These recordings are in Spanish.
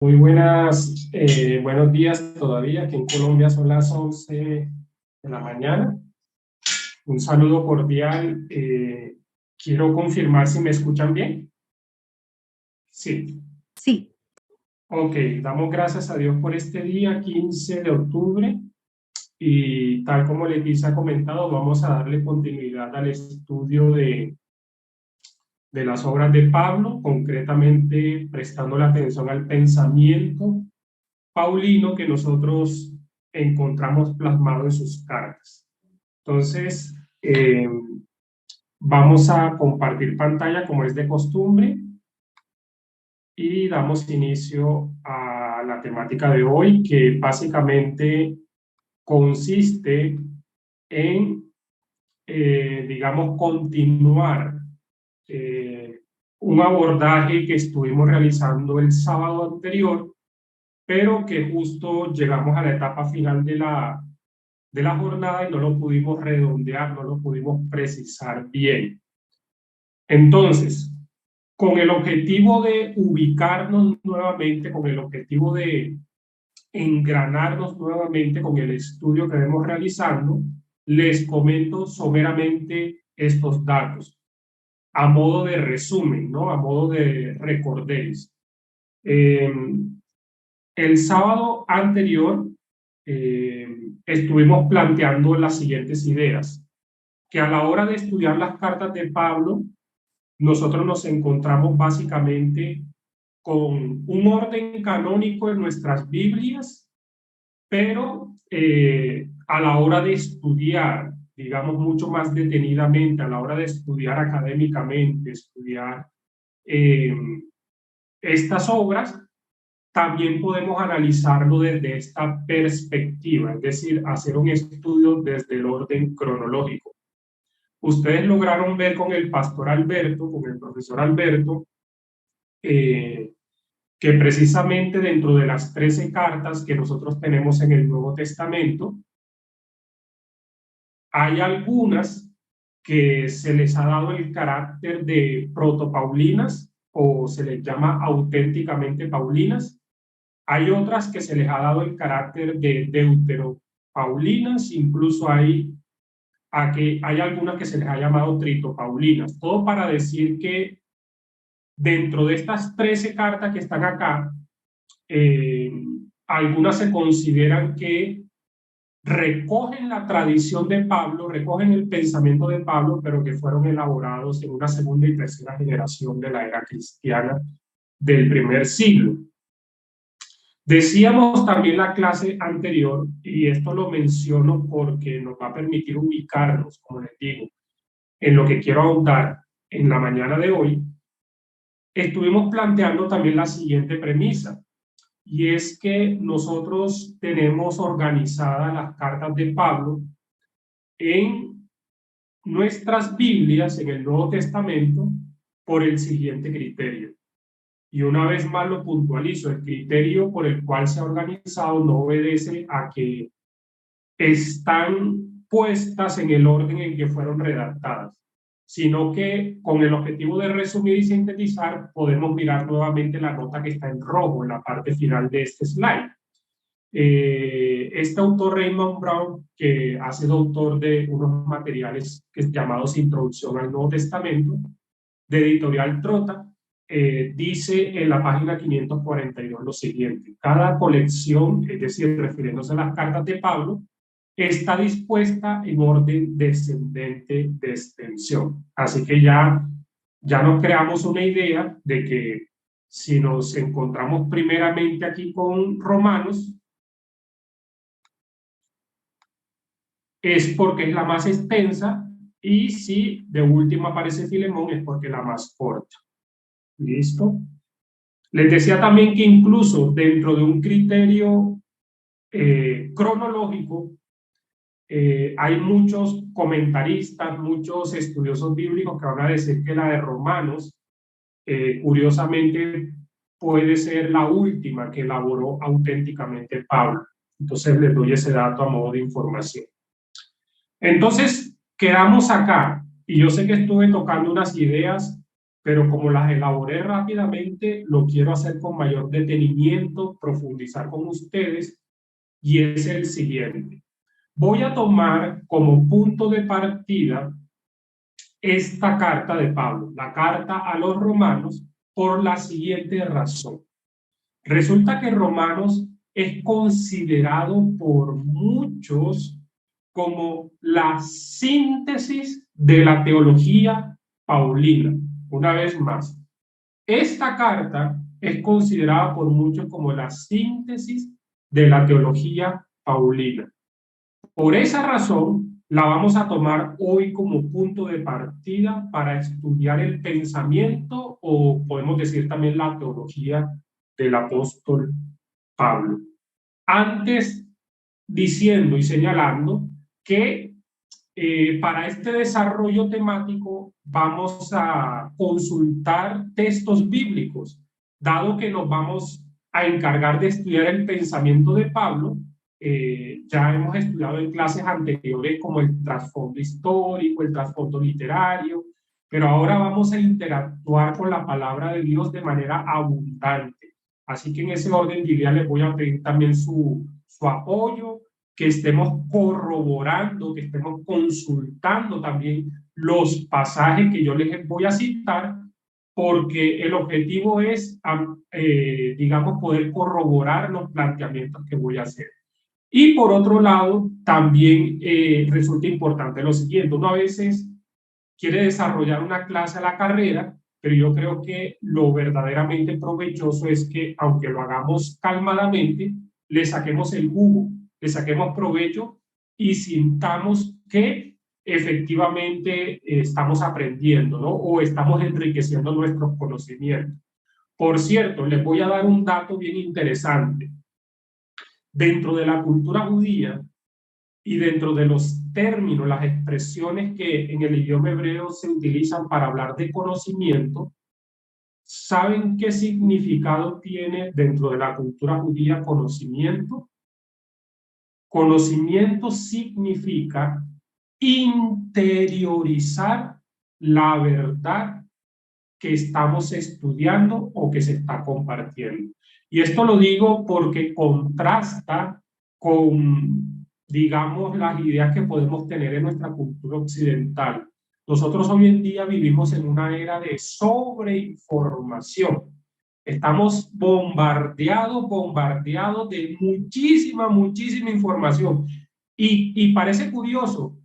Muy buenos días todavía, que en Colombia son las 11 de la mañana. Un saludo cordial. Quiero confirmar si me escuchan bien. Sí. Sí. Ok, damos gracias a Dios por este día, 15 de octubre. Y tal como Leticia ha comentado, vamos a darle continuidad al estudio de las obras de Pablo, concretamente prestando la atención al pensamiento paulino que nosotros encontramos plasmado en sus cartas. Entonces, vamos a compartir pantalla como es de costumbre y damos inicio a la temática de hoy, que básicamente consiste en, digamos, continuar un abordaje que estuvimos realizando el sábado anterior, pero que justo llegamos a la etapa final de la jornada y no lo pudimos redondear, no lo pudimos precisar bien. Entonces, con el objetivo de ubicarnos nuevamente, con el objetivo de engranarnos nuevamente con el estudio que vemos realizando, les comento someramente estos datos, a modo de resumen, ¿no? A modo de recordéis. El sábado anterior estuvimos planteando las siguientes ideas, que a la hora de estudiar las cartas de Pablo, nosotros nos encontramos básicamente con un orden canónico en nuestras Biblias, pero a la hora de estudiar, digamos, mucho más detenidamente, a la hora de estudiar académicamente, estudiar estas obras, también podemos analizarlo desde esta perspectiva, es decir, hacer un estudio desde el orden cronológico. Ustedes lograron ver con el pastor Alberto, con el profesor Alberto, que precisamente dentro de las 13 cartas que nosotros tenemos en el Nuevo Testamento, hay algunas que se les ha dado el carácter de protopaulinas o se les llama auténticamente paulinas. Hay otras que se les ha dado el carácter de deuteropaulinas, incluso hay algunas que se les ha llamado tritopaulinas. Todo para decir que dentro de estas 13 cartas que están acá, algunas se consideran que recogen la tradición de Pablo, recogen el pensamiento de Pablo, pero que fueron elaborados en una segunda y tercera generación de la era cristiana del primer siglo. Decíamos también la clase anterior, y esto lo menciono porque nos va a permitir ubicarnos, como les digo, en lo que quiero ahondar en la mañana de hoy. Estuvimos planteando también la siguiente premisa, y es que nosotros tenemos organizadas las cartas de Pablo en nuestras Biblias, en el Nuevo Testamento, por el siguiente criterio. Y una vez más lo puntualizo, el criterio por el cual se ha organizado no obedece a que están puestas en el orden en que fueron redactadas, sino que con el objetivo de resumir y sintetizar podemos mirar nuevamente la nota que está en rojo en la parte final de este slide. Este autor Raymond Brown, que ha sido autor de unos materiales llamados Introducción al Nuevo Testamento, de Editorial Trota, dice en la página 542 lo siguiente: cada colección, es decir, refiriéndose a las cartas de Pablo, está dispuesta en orden descendente de extensión. Así que ya nos creamos una idea de que si nos encontramos primeramente aquí con Romanos, es porque es la más extensa, y si de última aparece Filemón es porque es la más corta. ¿Listo? Les decía también que incluso dentro de un criterio cronológico, hay muchos comentaristas, muchos estudiosos bíblicos que van a decir que la de Romanos, curiosamente, puede ser la última que elaboró auténticamente Pablo. Entonces les doy ese dato a modo de información. Entonces, quedamos acá, y yo sé que estuve tocando unas ideas pero como las elaboré rápidamente, lo quiero hacer con mayor detenimiento, profundizar con ustedes, y es el siguiente. Voy a tomar como punto de partida esta carta de Pablo, la carta a los romanos, por la siguiente razón. Resulta que Romanos es considerado por muchos como la síntesis de la teología paulina. Una vez más, esta carta es considerada por muchos como la síntesis de la teología paulina. Por esa razón, la vamos a tomar hoy como punto de partida para estudiar el pensamiento, o podemos decir también la teología del apóstol Pablo. Antes, diciendo y señalando que para este desarrollo temático vamos a consultar textos bíblicos, dado que nos vamos a encargar de estudiar el pensamiento de Pablo. Ya hemos estudiado en clases anteriores como el trasfondo histórico, el trasfondo literario, pero ahora vamos a interactuar con la palabra de Dios de manera abundante. Así que en ese orden de ideas les voy a pedir también su apoyo, que estemos corroborando, que estemos consultando también los pasajes que yo les voy a citar, porque el objetivo es, digamos, poder corroborar los planteamientos que voy a hacer. Y por otro lado, también resulta importante lo siguiente: uno a veces quiere desarrollar una clase a la carrera, pero yo creo que lo verdaderamente provechoso es que, aunque lo hagamos calmadamente, le saquemos el jugo, le saquemos provecho y sintamos que efectivamente estamos aprendiendo, ¿no? O estamos enriqueciendo nuestros conocimientos. Por cierto, les voy a dar un dato bien interesante. Dentro de la cultura judía y dentro de los términos, las expresiones que en el idioma hebreo se utilizan para hablar de conocimiento, ¿saben qué significado tiene dentro de la cultura judía conocimiento? Conocimiento significa interiorizar la verdad que estamos estudiando o que se está compartiendo. Y esto lo digo porque contrasta con, digamos, las ideas que podemos tener en nuestra cultura occidental. Nosotros hoy en día vivimos en una era de sobreinformación. Estamos bombardeados de muchísima información. Y parece curioso,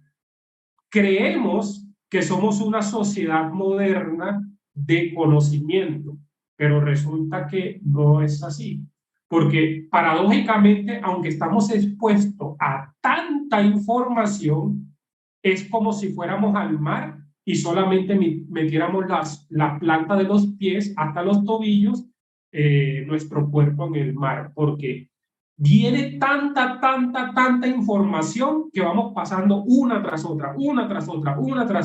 creemos que somos una sociedad moderna de conocimiento, pero resulta que no es así. Porque paradójicamente, aunque estamos expuestos a tanta información, es como si fuéramos al mar y solamente metiéramos la planta de los pies hasta los tobillos, nuestro cuerpo en el mar, porque viene tanta información que vamos pasando una tras otra, una tras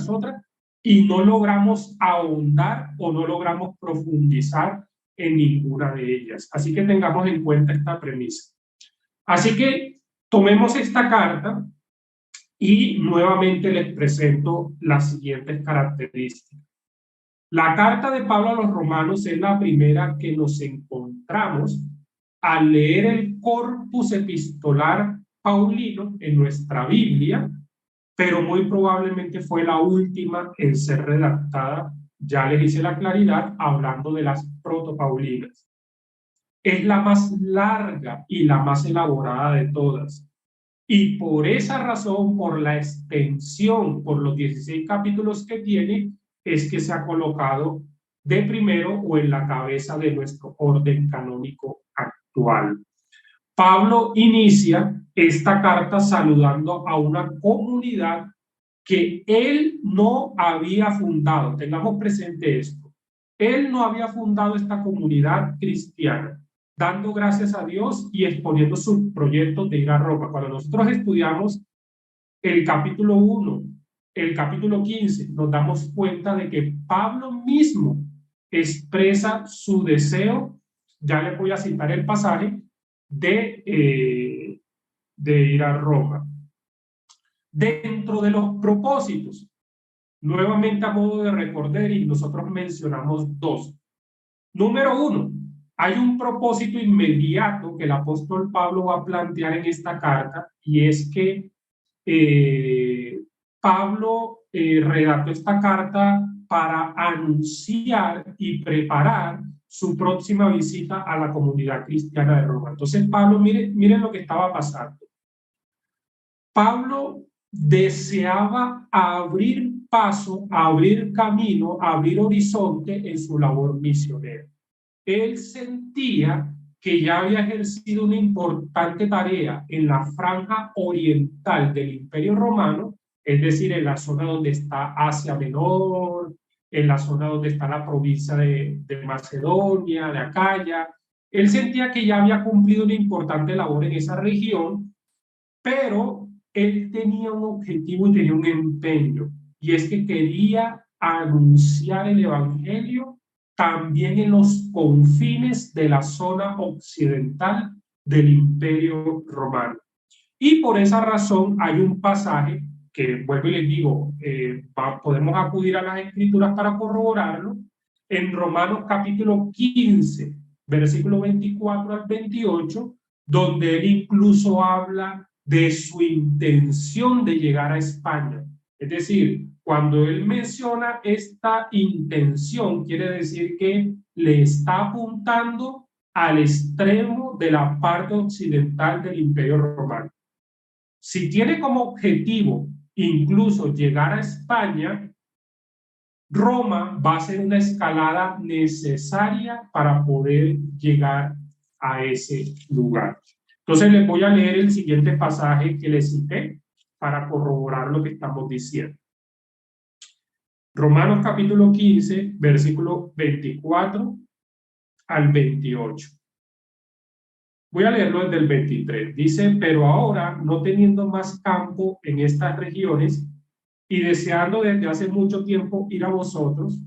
otra, y no logramos ahondar o no logramos profundizar en ninguna de ellas. Así que tengamos en cuenta esta premisa. Así que tomemos esta carta y nuevamente les presento las siguientes características. La carta de Pablo a los romanos es la primera que nos encontramos al leer el corpus epistolar paulino en nuestra Biblia, pero muy probablemente fue la última en ser redactada, ya les hice la claridad, hablando de las protopaulinas. Es la más larga y la más elaborada de todas. Y por esa razón, por la extensión, por los 16 capítulos que tiene, es que se ha colocado de primero o en la cabeza de nuestro orden canónico actual. Pablo inicia esta carta saludando a una comunidad que él no había fundado. Tengamos presente esto. Él no había fundado esta comunidad cristiana, dando gracias a Dios y exponiendo sus proyectos de ir a Roma. Cuando nosotros estudiamos el capítulo 1, el capítulo 15, nos damos cuenta de que Pablo mismo expresa su deseo, ya les voy a citar el pasaje, de ir a Roma. Dentro de los propósitos Nuevamente a modo de recordar, y nosotros mencionamos dos. Número uno, hay un propósito inmediato que el apóstol Pablo va a plantear en esta carta, y es que Pablo redactó esta carta para anunciar y preparar su próxima visita a la comunidad cristiana de Roma. Entonces, Pablo, miren lo que estaba pasando. Pablo deseaba abrir paso, abrir camino, abrir horizonte en su labor misionera. Él sentía que ya había ejercido una importante tarea en la franja oriental del Imperio Romano, es decir, en la zona donde está Asia Menor, en la zona donde está la provincia de Macedonia, de Acaya. Él sentía que ya había cumplido una importante labor en esa región, pero él tenía un objetivo y tenía un empeño, y es que quería anunciar el Evangelio también en los confines de la zona occidental del Imperio Romano. Y por esa razón hay un pasaje que, vuelvo y les digo, podemos acudir a las Escrituras para corroborarlo, en Romanos capítulo 15, versículo 24 al 28, donde él incluso habla de su intención de llegar a España. Es decir, cuando él menciona esta intención, quiere decir que le está apuntando al extremo de la parte occidental del Imperio Romano. Si tiene como objetivo incluso llegar a España, Roma va a ser una escalada necesaria para poder llegar a ese lugar. Entonces les voy a leer el siguiente pasaje que les cité para corroborar lo que estamos diciendo. Romanos capítulo 15, versículo 24 al 28. Voy a leerlo desde el 23. Dice, pero ahora, no teniendo más campo en estas regiones y deseando desde hace mucho tiempo ir a vosotros,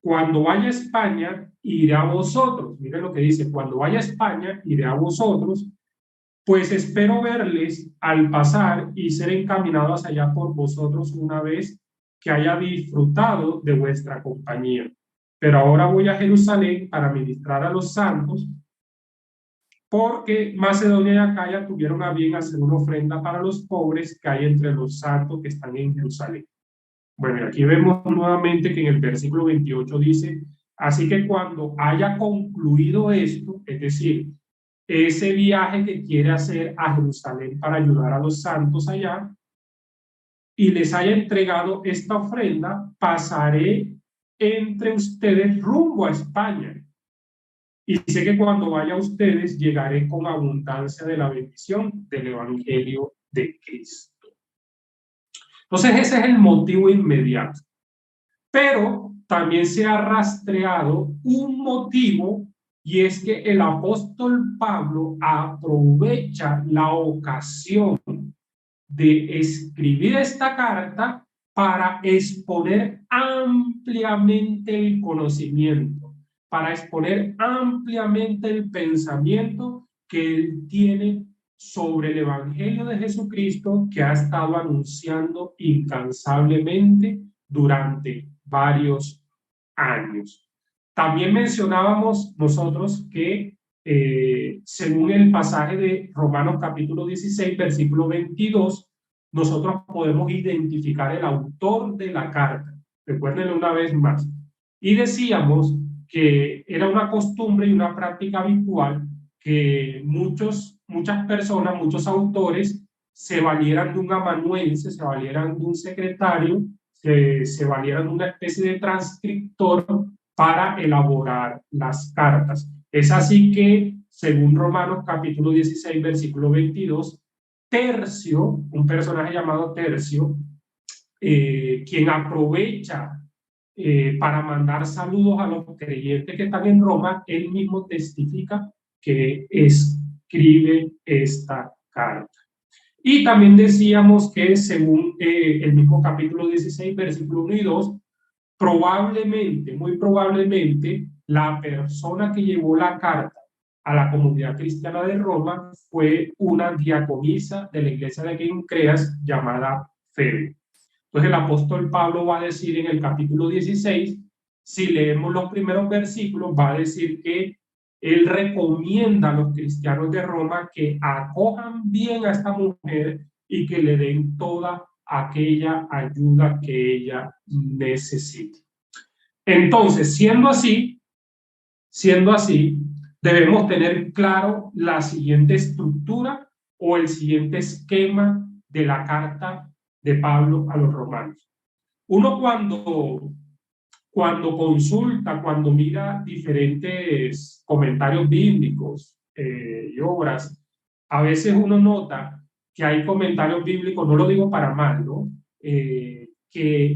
cuando vaya a España, iré a vosotros. Miren lo que dice, cuando vaya a España, iré a vosotros, pues espero verles al pasar y ser encaminados allá por vosotros una vez que haya disfrutado de vuestra compañía. Pero ahora voy a Jerusalén para ministrar a los santos, porque Macedonia y Acaya tuvieron a bien hacer una ofrenda para los pobres que hay entre los santos que están en Jerusalén. Bueno, y aquí vemos nuevamente que en el versículo 28 dice, así que cuando haya concluido esto, es decir, ese viaje que quiere hacer a Jerusalén para ayudar a los santos allá, y les haya entregado esta ofrenda, pasaré entre ustedes rumbo a España. Y sé que cuando vaya a ustedes, llegaré con abundancia de la bendición del Evangelio de Cristo. Entonces ese es el motivo inmediato. Pero también se ha rastreado un motivo, y es que el apóstol Pablo aprovecha la ocasión de escribir esta carta para exponer ampliamente el conocimiento, para exponer ampliamente el pensamiento que él tiene sobre el Evangelio de Jesucristo, que ha estado anunciando incansablemente durante varios años. También mencionábamos nosotros que según el pasaje de Romanos capítulo 16, versículo 22, nosotros podemos identificar el autor de la carta. Recuérdenlo una vez más. Y decíamos que era una costumbre y una práctica habitual que muchas personas, muchos autores, se valieran de un amanuense, se valieran de un secretario, se valieran de una especie de transcriptor para elaborar las cartas. Es así que, según Romanos capítulo 16, versículo 22, Tercio, un personaje llamado Tercio, quien aprovecha para mandar saludos a los creyentes que están en Roma, él mismo testifica que escribe esta carta. Y también decíamos que según el mismo capítulo 16, versículo 1 y 2, probablemente, muy probablemente, la persona que llevó la carta a la comunidad cristiana de Roma fue una diaconisa de la iglesia de Quincreas llamada Febe. Entonces el apóstol Pablo va a decir en el capítulo 16, si leemos los primeros versículos, va a decir que él recomienda a los cristianos de Roma que acojan bien a esta mujer y que le den toda aquella ayuda que ella necesite. Entonces, siendo así, debemos tener claro la siguiente estructura o el siguiente esquema de la carta de Pablo a los romanos. Uno cuando consulta, cuando mira diferentes comentarios bíblicos y obras, a veces uno nota que hay comentarios bíblicos, no lo digo para mal, ¿no? Que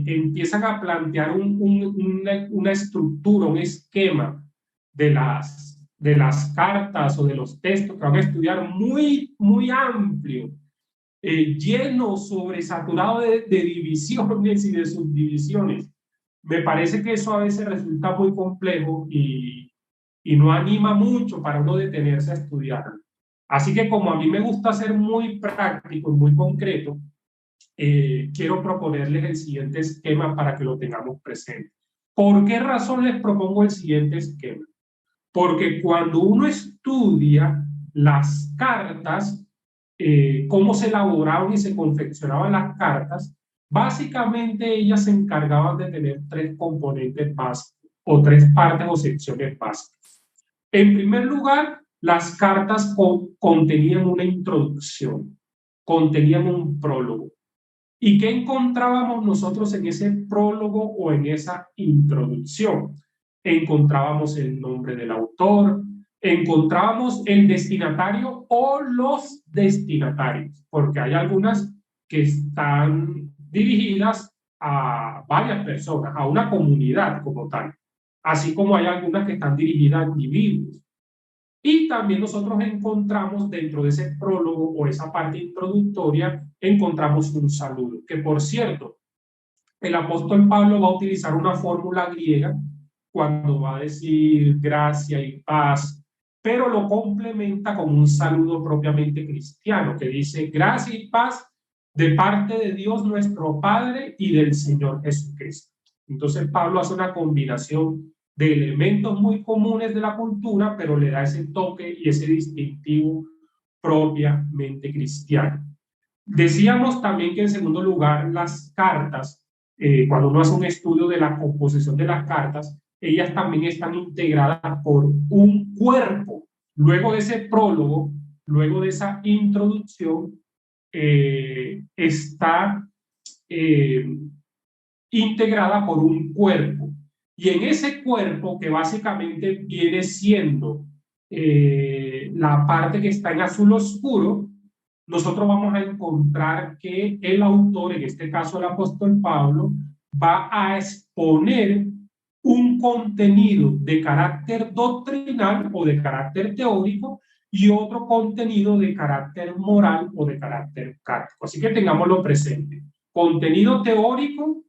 empiezan a plantear una estructura, un esquema de las cartas o de los textos que van a estudiar muy amplio, lleno, sobresaturado de divisiones y de subdivisiones. Me parece que eso a veces resulta muy complejo y no anima mucho para uno detenerse a estudiar. Así que como a mí me gusta ser muy práctico y muy concreto, quiero proponerles el siguiente esquema para que lo tengamos presente. ¿Por qué razón les propongo el siguiente esquema? Porque cuando uno estudia las cartas, cómo se elaboraban y se confeccionaban las cartas, básicamente ellas se encargaban de tener tres componentes básicos o tres partes o secciones básicas. En primer lugar, las cartas contenían una introducción, contenían un prólogo. ¿Y qué encontrábamos nosotros en ese prólogo o en esa introducción? Encontrábamos el nombre del autor, encontrábamos el destinatario o los destinatarios, porque hay algunas que están dirigidas a varias personas, a una comunidad como tal, así como hay algunas que están dirigidas a individuos. Y también nosotros encontramos dentro de ese prólogo o esa parte introductoria, encontramos un saludo, que por cierto, el apóstol Pablo va a utilizar una fórmula griega cuando va a decir gracia y paz, pero lo complementa con un saludo propiamente cristiano, que dice gracia y paz de parte de Dios nuestro Padre y del Señor Jesucristo. Entonces Pablo hace una combinación de elementos muy comunes de la cultura, pero le da ese toque y ese distintivo propiamente cristiano. Decíamos también que en segundo lugar las cartas, cuando uno hace un estudio de la composición de las cartas, ellas también están integradas por un cuerpo. Luego de ese prólogo, luego de esa introducción, está integrada por un cuerpo. Y en ese cuerpo, que básicamente viene siendo la parte que está en azul oscuro, nosotros vamos a encontrar que el autor, en este caso el apóstol Pablo, va a exponer un contenido de carácter doctrinal o de carácter teórico y otro contenido de carácter moral o de carácter práctico. Así que tengámoslo presente. Contenido teórico,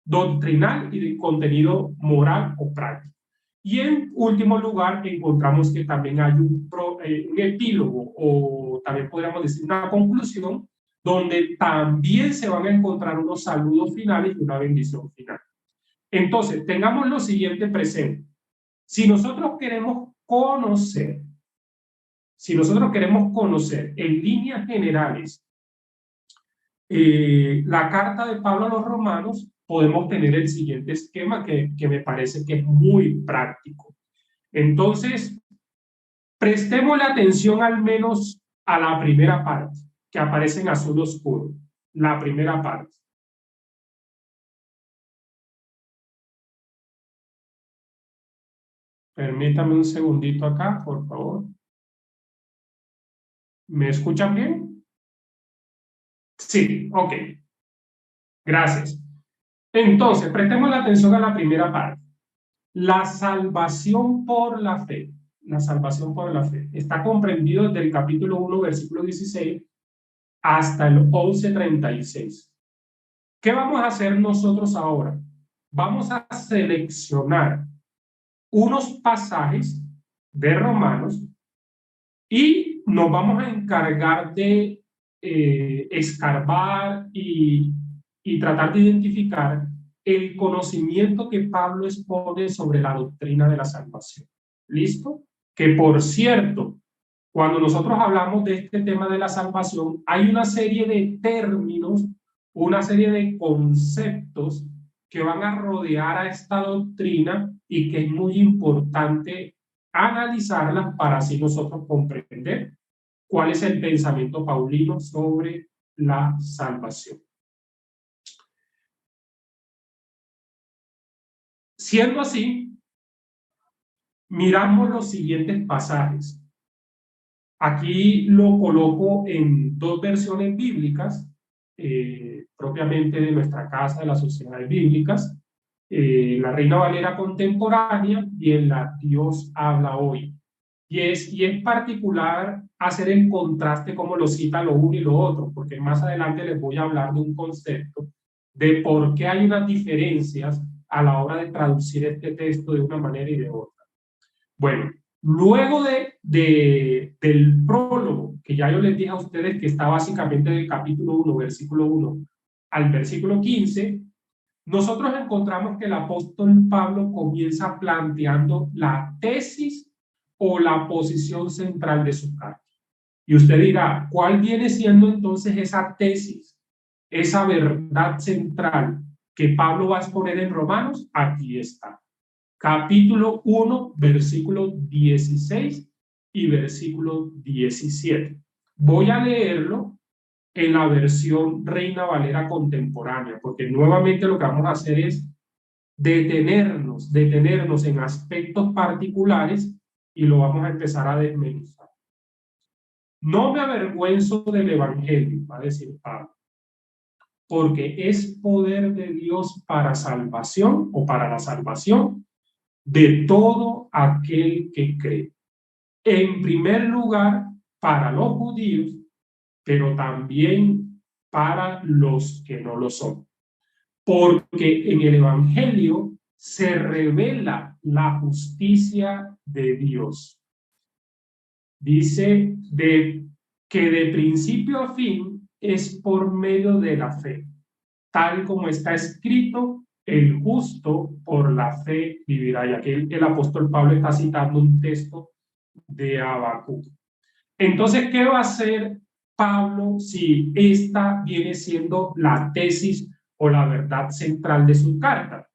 doctrinal y de contenido moral o práctico. Y en último lugar, encontramos que también hay un epílogo o también podríamos decir una conclusión, donde también se van a encontrar unos saludos finales y una bendición final. Entonces, tengamos lo siguiente presente. Si nosotros queremos conocer en líneas generales la carta de Pablo a los romanos, podemos tener el siguiente esquema que me parece que es muy práctico. Entonces, prestémosle atención al menos a la primera parte, que aparece en azul oscuro, la primera parte. Permítame un segundito acá, por favor. ¿Me escuchan bien? Sí, ok. Gracias. Entonces, prestemos la atención a la primera parte. La salvación por la fe. La salvación por la fe. Está comprendido desde el capítulo 1, versículo 16, hasta el 11:36. ¿Qué vamos a hacer nosotros ahora? Vamos a seleccionar unos pasajes de Romanos y nos vamos a encargar de escarbar y y tratar de identificar el conocimiento que Pablo expone sobre la doctrina de la salvación. ¿Listo? Que por cierto, cuando nosotros hablamos de este tema de la salvación, hay una serie de términos, una serie de conceptos que van a rodear a esta doctrina y que es muy importante analizarlas para así nosotros comprender cuál es el pensamiento paulino sobre la salvación. Siendo así, miramos los siguientes pasajes. Aquí lo coloco en dos versiones bíblicas, propiamente de nuestra casa, de las sociedades bíblicas, la Reina Valera contemporánea y en la Dios habla hoy. Y es particular hacer el contraste como lo cita lo uno y lo otro, porque más adelante les voy a hablar de un concepto de por qué hay unas diferencias a la hora de traducir este texto de una manera y de otra. Bueno, luego del prólogo, que ya yo les dije a ustedes que está básicamente del capítulo 1, versículo 1 al versículo 15, nosotros encontramos que el apóstol Pablo comienza planteando la tesis o la posición central de su carta. Y usted dirá, ¿cuál viene siendo entonces esa tesis, esa verdad central que Pablo va a exponer en Romanos? Aquí está. Capítulo 1, versículo 16 y versículo 17. Voy a leerlo en la versión Reina Valera contemporánea, porque nuevamente lo que vamos a hacer es detenernos en aspectos particulares y lo vamos a empezar a desmenuzar. No me avergüenzo del Evangelio, va a decir Pablo, porque es poder de Dios para salvación o para la salvación de todo aquel que cree. En primer lugar, para los judíos, pero también para los que no lo son. Porque en el Evangelio se revela la justicia de Dios. Dice que de principio a fin es por medio de la fe, tal como está escrito, el justo por la fe vivirá. Y aquí el apóstol Pablo está citando un texto de Habacuc. Entonces, ¿qué va a hacer Pablo si esta viene siendo la tesis o la verdad central de su carta?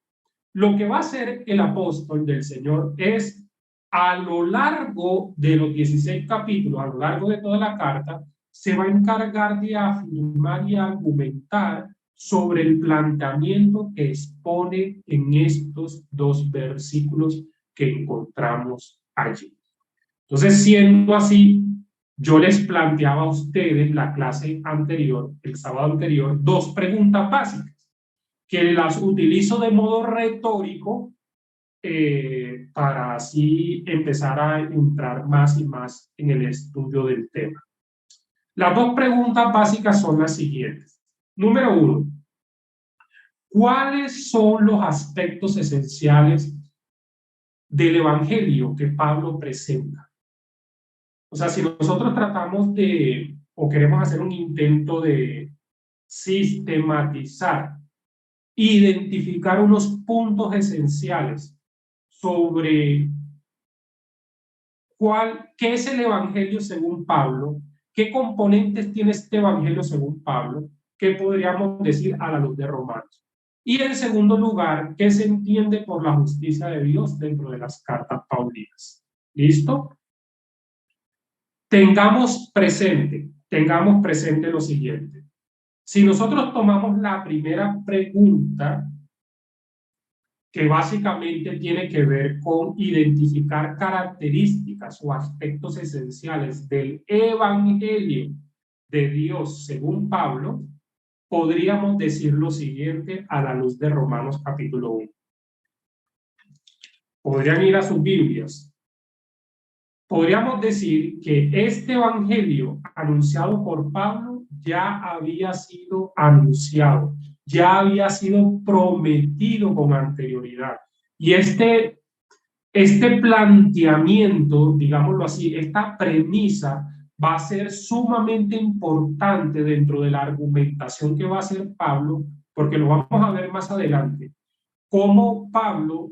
Lo que va a hacer el apóstol del Señor es, a lo largo de los 16 capítulos, a lo largo de toda la carta, se va a encargar de afirmar y argumentar sobre el planteamiento que expone en estos dos versículos que encontramos allí. Entonces, siendo así, yo les planteaba a ustedes la clase anterior, el sábado anterior, dos preguntas básicas, que las utilizo de modo retórico para así empezar a entrar más y más en el estudio del tema. Las dos preguntas básicas son las siguientes. Número uno, ¿cuáles son los aspectos esenciales del Evangelio que Pablo presenta? O sea, si nosotros tratamos de, o queremos hacer un intento de sistematizar, identificar unos puntos esenciales sobre qué es el Evangelio según Pablo, qué componentes tiene este Evangelio según Pablo, qué podríamos decir a la luz de Romanos. Y en segundo lugar, qué se entiende por la justicia de Dios dentro de las cartas paulinas. ¿Listo? Tengamos presente lo siguiente. Si nosotros tomamos la primera pregunta, que básicamente tiene que ver con identificar características o aspectos esenciales del Evangelio de Dios según Pablo, podríamos decir lo siguiente a la luz de Romanos capítulo 1. Podrían ir a sus Biblias. Podríamos decir que este Evangelio anunciado por Pablo ya había sido anunciado, ya había sido prometido con anterioridad. Y este planteamiento, digámoslo así, esta premisa va a ser sumamente importante dentro de la argumentación que va a hacer Pablo porque lo vamos a ver más adelante, cómo Pablo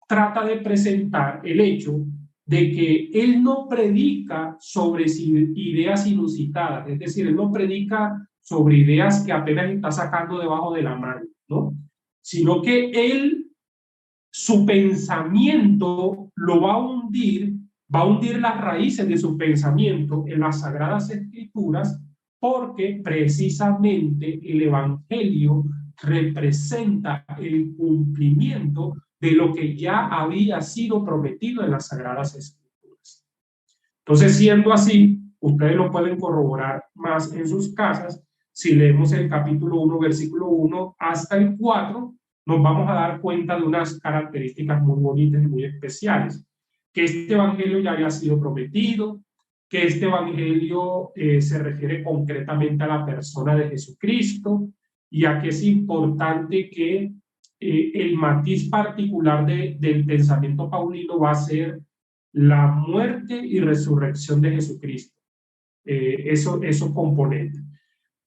trata de presentar el hecho de que él no predica sobre ideas inusitadas, es decir, él no predica sobre ideas que apenas está sacando debajo de la mano, ¿no? Sino que él, su pensamiento lo va a hundir las raíces de su pensamiento en las Sagradas Escrituras, porque precisamente el Evangelio representa el cumplimiento de lo que ya había sido prometido en las Sagradas Escrituras. Entonces, siendo así, ustedes lo pueden corroborar más en sus casas. Si leemos el capítulo 1, versículo 1 hasta el 4, nos vamos a dar cuenta de unas características muy bonitas y muy especiales. Que este evangelio ya había sido prometido, que este evangelio se refiere concretamente a la persona de Jesucristo, y a que es importante que el matiz particular del pensamiento paulino va a ser la muerte y resurrección de Jesucristo. Esos componentes.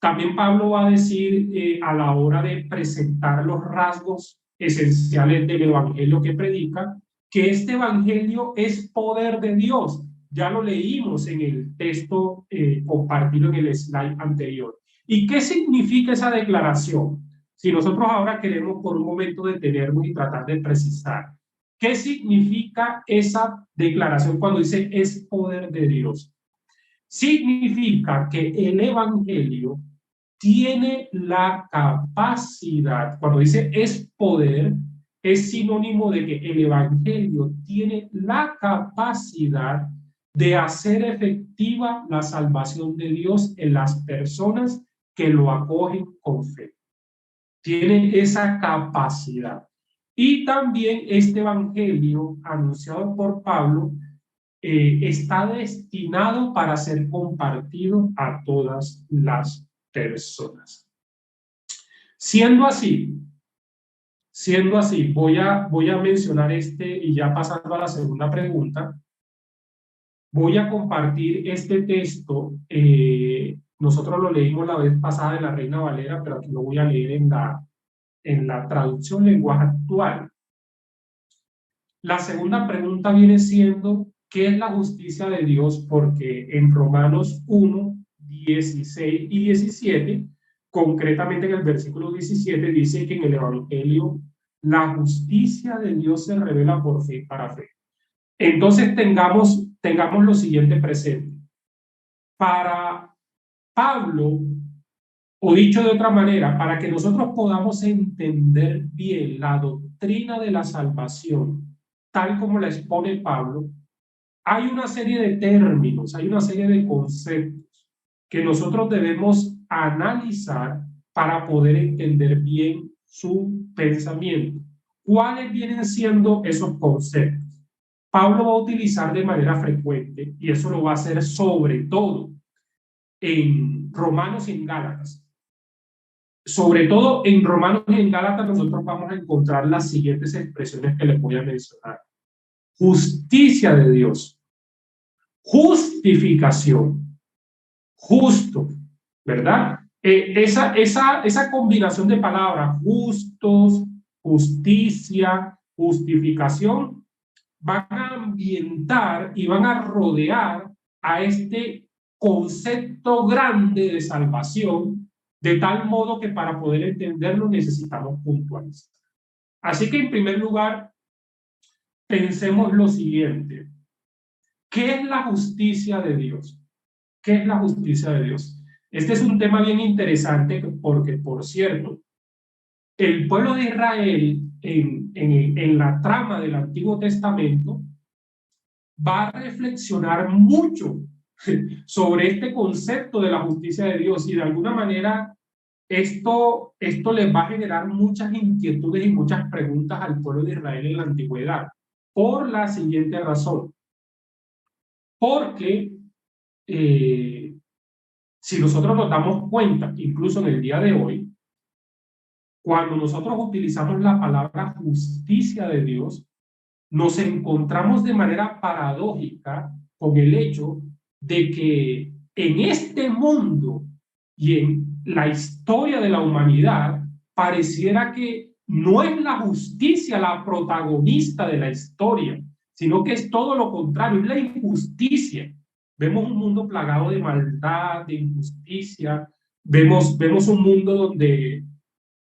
También Pablo va a decir a la hora de presentar los rasgos esenciales del evangelio que predica, que este evangelio es poder de Dios. Ya lo leímos en el texto compartido en el slide anterior. ¿Y qué significa esa declaración? Si nosotros ahora queremos por un momento detenernos y tratar de precisar, ¿qué significa esa declaración cuando dice es poder de Dios? Significa que el evangelio tiene la capacidad, cuando dice es poder, es sinónimo de que el evangelio tiene la capacidad de hacer efectiva la salvación de Dios en las personas que lo acogen con fe. Tiene esa capacidad. Y también este evangelio anunciado por Pablo está destinado para ser compartido a todas las personas. Siendo así, voy a mencionar y ya pasando a la segunda pregunta, voy a compartir este texto. Nosotros lo leímos la vez pasada en la Reina Valera, pero aquí lo voy a leer en la traducción lenguaje actual. La segunda pregunta viene siendo, ¿qué es la justicia de Dios? Porque en Romanos 1, 16 y 17, concretamente en el versículo 17, dice que en el Evangelio la justicia de Dios se revela por fe y para fe. Entonces tengamos lo siguiente presente. Para Pablo, o dicho de otra manera, para que nosotros podamos entender bien la doctrina de la salvación, tal como la expone Pablo, hay una serie de términos, hay una serie de conceptos que nosotros debemos analizar para poder entender bien su pensamiento. ¿Cuáles vienen siendo esos conceptos? Pablo va a utilizar de manera frecuente, y eso lo va a hacer sobre todo en Romanos y en Gálatas. Sobre todo en Romanos y en Gálatas nosotros vamos a encontrar las siguientes expresiones que les voy a mencionar. Justicia de Dios, justificación, justo, ¿verdad? Esa combinación de palabras, justos, justicia, justificación, van a ambientar y van a rodear a este concepto grande de salvación, de tal modo que para poder entenderlo necesitamos puntualizar. Así que en primer lugar, pensemos lo siguiente. ¿Qué es la justicia de Dios? ¿Qué es la justicia de Dios? Este es un tema bien interesante porque, por cierto, el pueblo de Israel en la trama del Antiguo Testamento va a reflexionar mucho sobre este concepto de la justicia de Dios, y de alguna manera esto les va a generar muchas inquietudes y muchas preguntas al pueblo de Israel en la antigüedad, por la siguiente razón. Porque si nosotros nos damos cuenta, incluso en el día de hoy, cuando nosotros utilizamos la palabra justicia de Dios, nos encontramos de manera paradójica con el hecho de que en este mundo y en la historia de la humanidad pareciera que no es la justicia la protagonista de la historia, sino que es todo lo contrario, es la injusticia. Vemos un mundo plagado de maldad, de injusticia, vemos un mundo donde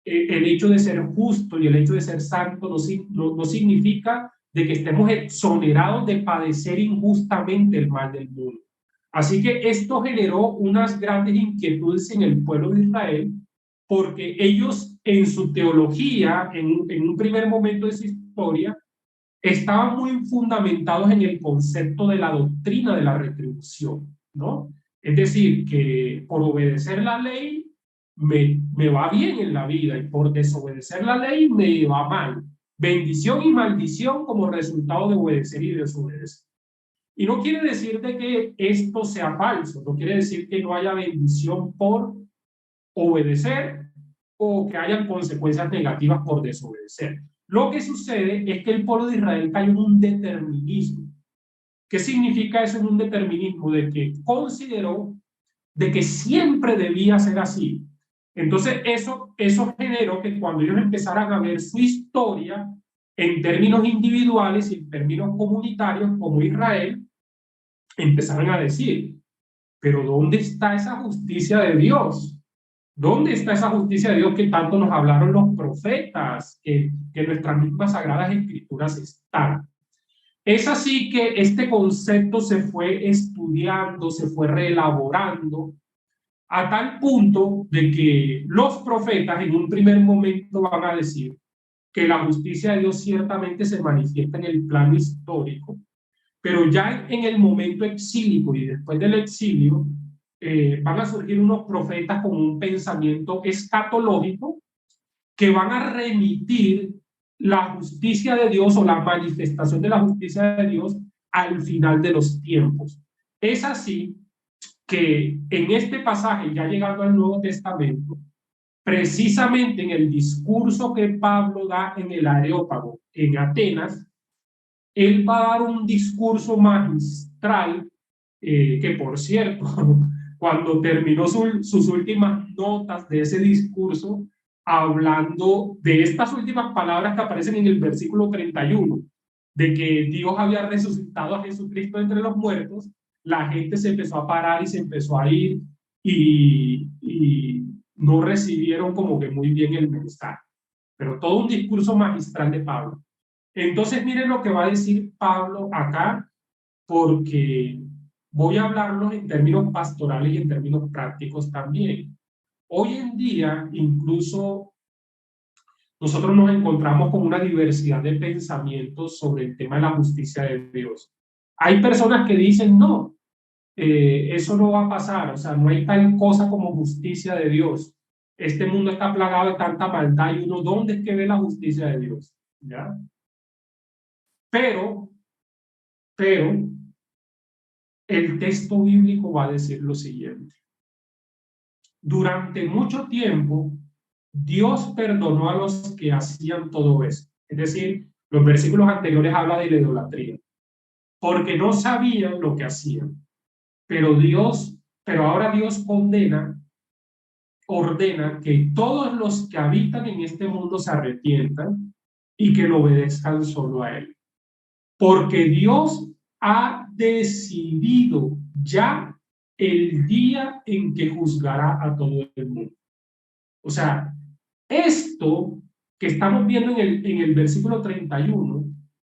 el hecho de ser justo y el hecho de ser santo no significa de que estemos exonerados de padecer injustamente el mal del mundo. Así que esto generó unas grandes inquietudes en el pueblo de Israel, porque ellos en su teología, en un primer momento de su historia, estaban muy fundamentados en el concepto de la doctrina de la retribución, ¿no? Es decir, que por obedecer la ley me va bien en la vida y por desobedecer la ley me va mal. Bendición y maldición como resultado de obedecer y desobedecer. Y no quiere decir de que esto sea falso, no quiere decir que no haya bendición por obedecer o que hayan consecuencias negativas por desobedecer. Lo que sucede es que el pueblo de Israel cayó en un determinismo. ¿Qué significa eso en un determinismo? De que consideró de que siempre debía ser así. Entonces eso generó que cuando ellos empezaran a ver su historia en términos individuales y en términos comunitarios como Israel, empezaron a decir, pero ¿dónde está esa justicia de Dios? ¿Dónde está esa justicia de Dios que tanto nos hablaron los profetas, que nuestras mismas sagradas escrituras están? Es así que este concepto se fue estudiando, se fue reelaborando, a tal punto de que los profetas en un primer momento van a decir que la justicia de Dios ciertamente se manifiesta en el plano histórico, pero ya en el momento exílico y después del exilio, van a surgir unos profetas con un pensamiento escatológico que van a remitir la justicia de Dios o la manifestación de la justicia de Dios al final de los tiempos. Es así que en este pasaje, ya llegando al Nuevo Testamento, precisamente en el discurso que Pablo da en el Areópago, en Atenas, él va a dar un discurso magistral, que por cierto, cuando terminó sus últimas notas de ese discurso, hablando de estas últimas palabras que aparecen en el versículo 31, de que Dios había resucitado a Jesucristo entre los muertos, la gente se empezó a parar y se empezó a ir y no recibieron como que muy bien el mensaje. Pero todo un discurso magistral de Pablo. Entonces, miren lo que va a decir Pablo acá, porque voy a hablarlo en términos pastorales y en términos prácticos también. Hoy en día, incluso nosotros nos encontramos con una diversidad de pensamientos sobre el tema de la justicia de Dios. Hay personas que dicen, no, eso no va a pasar, o sea, no hay tal cosa como justicia de Dios. Este mundo está plagado de tanta maldad y uno, ¿dónde es que ve la justicia de Dios? ¿Ya? Pero el texto bíblico va a decir lo siguiente. Durante mucho tiempo, Dios perdonó a los que hacían todo eso. Es decir, los versículos anteriores hablan de la idolatría, porque no sabían lo que hacían. Pero ahora Dios ordena que todos los que habitan en este mundo se arrepientan y que lo obedezcan solo a Él. Porque Dios ha decidido ya el día en que juzgará a todo el mundo. O sea, esto que estamos viendo en el versículo 31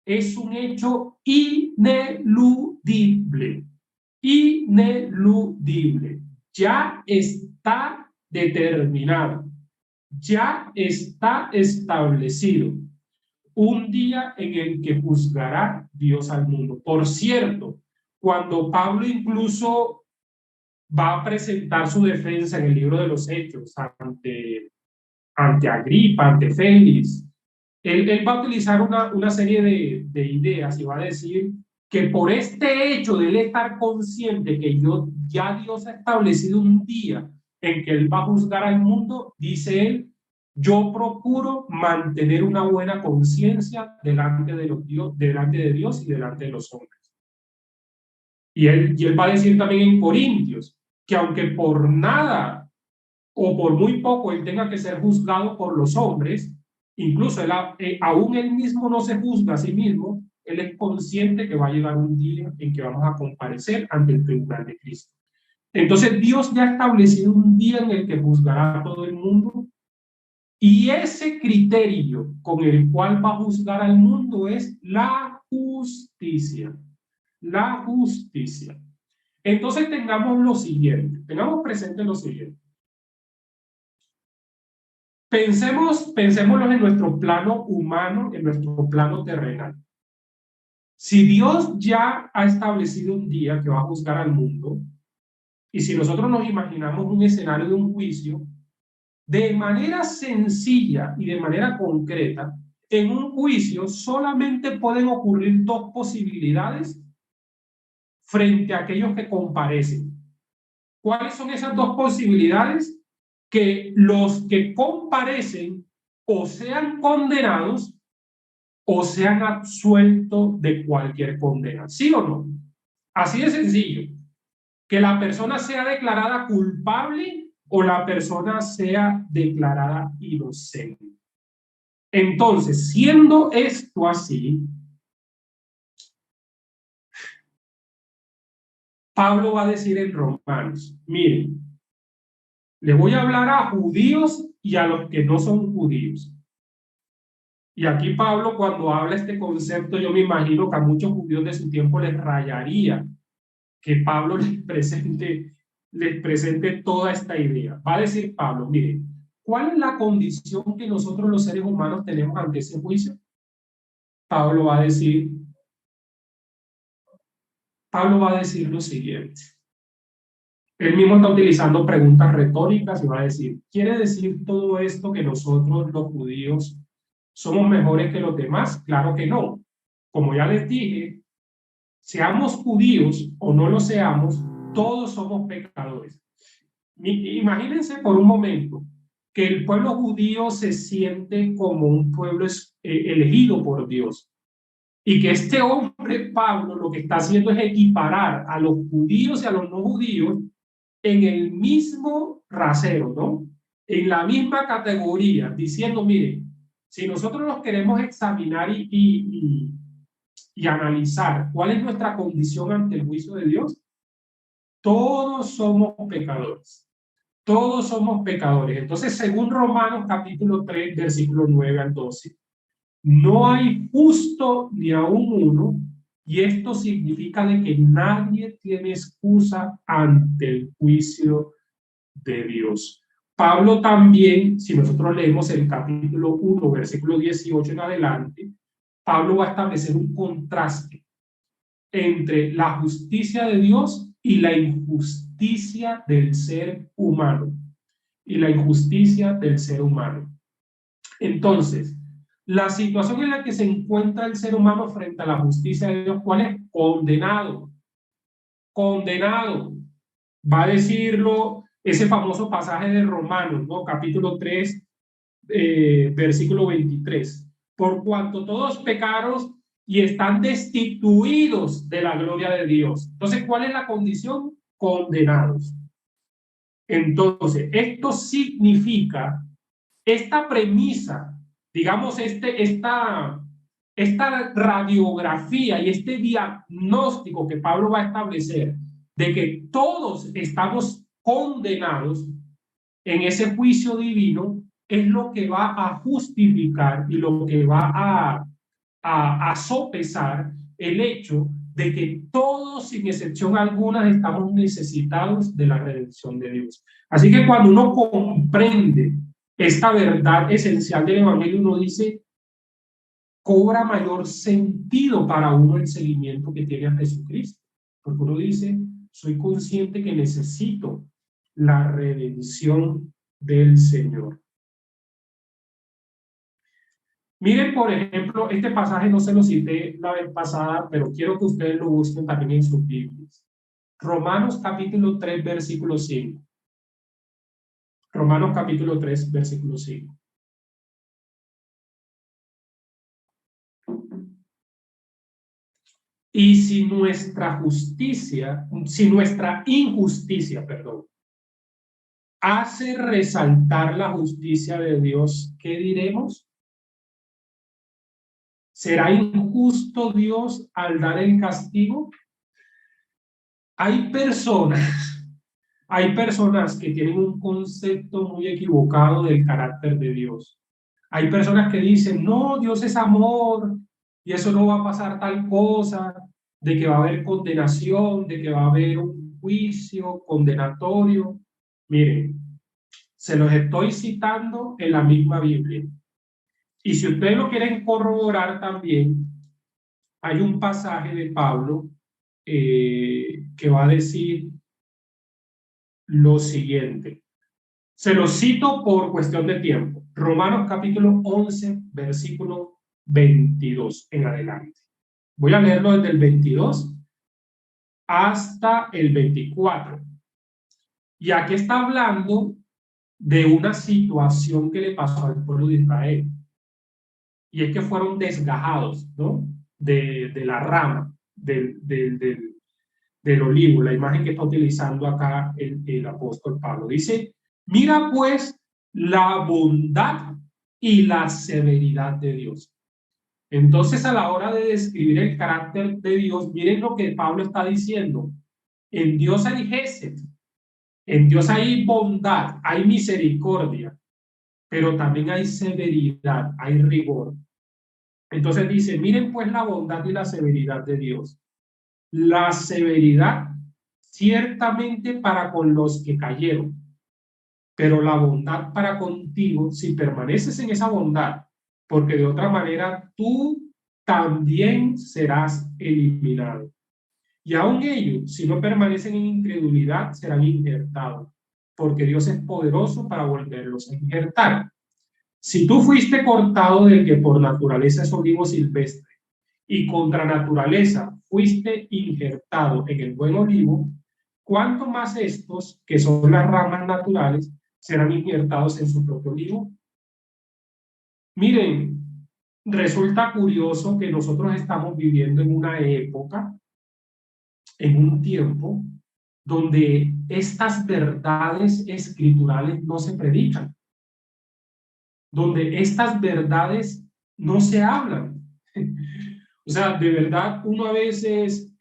es un hecho ineludible. Ineludible. Ya está determinado. Ya está establecido un día en el que juzgará Dios al mundo. Por cierto, cuando Pablo incluso va a presentar su defensa en el libro de los Hechos ante Agripa, ante Félix, él va a utilizar una serie de ideas y va a decir que por este hecho de él estar consciente que ya Dios ha establecido un día en que él va a juzgar al mundo, dice él, yo procuro mantener una buena conciencia delante de Dios y delante de los hombres. Y él va a decir también en Corintios que aunque por nada o por muy poco él tenga que ser juzgado por los hombres, incluso él, aún él mismo no se juzga a sí mismo, él es consciente que va a llegar un día en que vamos a comparecer ante el tribunal de Cristo. Entonces Dios ya ha establecido un día en el que juzgará a todo el mundo, y ese criterio con el cual va a juzgar al mundo es la justicia. La justicia. Entonces tengamos lo siguiente, tengamos presente lo siguiente. Pensémoslo en nuestro plano humano, en nuestro plano terrenal. Si Dios ya ha establecido un día que va a juzgar al mundo, y si nosotros nos imaginamos un escenario de un juicio, de manera sencilla y de manera concreta, en un juicio solamente pueden ocurrir dos posibilidades frente a aquellos que comparecen. ¿Cuáles son esas dos posibilidades? Que los que comparecen o sean condenados o sean absueltos de cualquier condena. ¿Sí o no? Así de sencillo. Que la persona sea declarada culpable o la persona sea declarada inocente. Entonces, siendo esto así, Pablo va a decir en Romanos, miren, le voy a hablar a judíos y a los que no son judíos. Y aquí Pablo, cuando habla este concepto, yo me imagino que a muchos judíos de su tiempo les rayaría que Pablo les presente toda esta idea. Va a decir Pablo, miren, ¿cuál es la condición que nosotros los seres humanos tenemos ante ese juicio? Pablo va a decir, Pablo va a decir lo siguiente. Él mismo está utilizando preguntas retóricas y va a decir, ¿quiere decir todo esto que nosotros los judíos somos mejores que los demás? Claro que no. Como ya les dije, seamos judíos o no lo seamos, todos somos pecadores. Imagínense por un momento que el pueblo judío se siente como un pueblo elegido por Dios y que este hombre, Pablo, lo que está haciendo es equiparar a los judíos y a los no judíos en el mismo rasero, ¿no? En la misma categoría, diciendo, mire, si nosotros nos queremos examinar y analizar cuál es nuestra condición ante el juicio de Dios, todos somos pecadores. Todos somos pecadores. Entonces, según Romanos capítulo 3, versículo 9 al 12, no hay justo ni aún uno, y esto significa de que nadie tiene excusa ante el juicio de Dios. Pablo también, si nosotros leemos el capítulo 1, versículo 18 en adelante, Pablo va a establecer un contraste entre la justicia de Dios y la injusticia del ser humano. Y la injusticia del ser humano. Entonces, la situación en la que se encuentra el ser humano frente a la justicia de Dios, ¿cuál es? Condenado. Condenado. Va a decirlo ese famoso pasaje de Romanos, ¿no? Capítulo 3, versículo 23. Por cuanto todos pecaron y están destituidos de la gloria de Dios. Entonces, ¿cuál es la condición? Condenados. Entonces, esto significa esta premisa, digamos, esta radiografía y este diagnóstico que Pablo va a establecer de que todos estamos condenados en ese juicio divino es lo que va a justificar y lo que va a sopesar el hecho de que todos, sin excepción alguna, estamos necesitados de la redención de Dios. Así que cuando uno comprende esta verdad esencial del Evangelio, uno dice, cobra mayor sentido para uno el seguimiento que tiene a Jesucristo. Porque uno dice, soy consciente que necesito la redención del Señor. Miren, por ejemplo, este pasaje no se lo cité la vez pasada, pero quiero que ustedes lo busquen también en sus Biblias. Romanos capítulo 3, versículo 5. Romanos capítulo 3, versículo 5. Y si nuestra injusticia, perdón, hace resaltar la justicia de Dios, ¿qué diremos? ¿Será injusto Dios al dar el castigo? Hay personas, hay personas que tienen un concepto muy equivocado del carácter de Dios. Hay personas que dicen, no, Dios es amor y eso no va a pasar tal cosa, de que va a haber condenación, de que va a haber un juicio condenatorio. Miren, se los estoy citando en la misma Biblia. Y si ustedes lo quieren corroborar también, hay un pasaje de Pablo que va a decir lo siguiente. Se lo cito por cuestión de tiempo. Romanos capítulo 11, versículo 22 en adelante. Voy a leerlo desde el 22 hasta el 24. Y aquí está hablando de una situación que le pasó al pueblo de Israel. Y es que fueron desgajados, ¿no? De la rama, del olivo, la imagen que está utilizando acá el apóstol Pablo. Dice, mira pues la bondad y la severidad de Dios. Entonces, a la hora de describir el carácter de Dios, miren lo que Pablo está diciendo. En Dios hay gesed, en Dios hay bondad, hay misericordia, pero también hay severidad, hay rigor. Entonces dice, miren pues la bondad y la severidad de Dios. La severidad ciertamente para con los que cayeron, pero la bondad para contigo si permaneces en esa bondad, porque de otra manera tú también serás eliminado. Y aun ellos, si no permanecen en incredulidad, serán injertados, porque Dios es poderoso para volverlos a injertar. Si tú fuiste cortado del que por naturaleza es olivo silvestre, y contra naturaleza fuiste injertado en el buen olivo, ¿cuánto más estos, que son las ramas naturales, serán injertados en su propio olivo? Miren, resulta curioso que nosotros estamos viviendo en una época, en un tiempo, donde estas verdades escriturales no se predican, donde estas verdades no se hablan. O sea, de verdad, uno a veces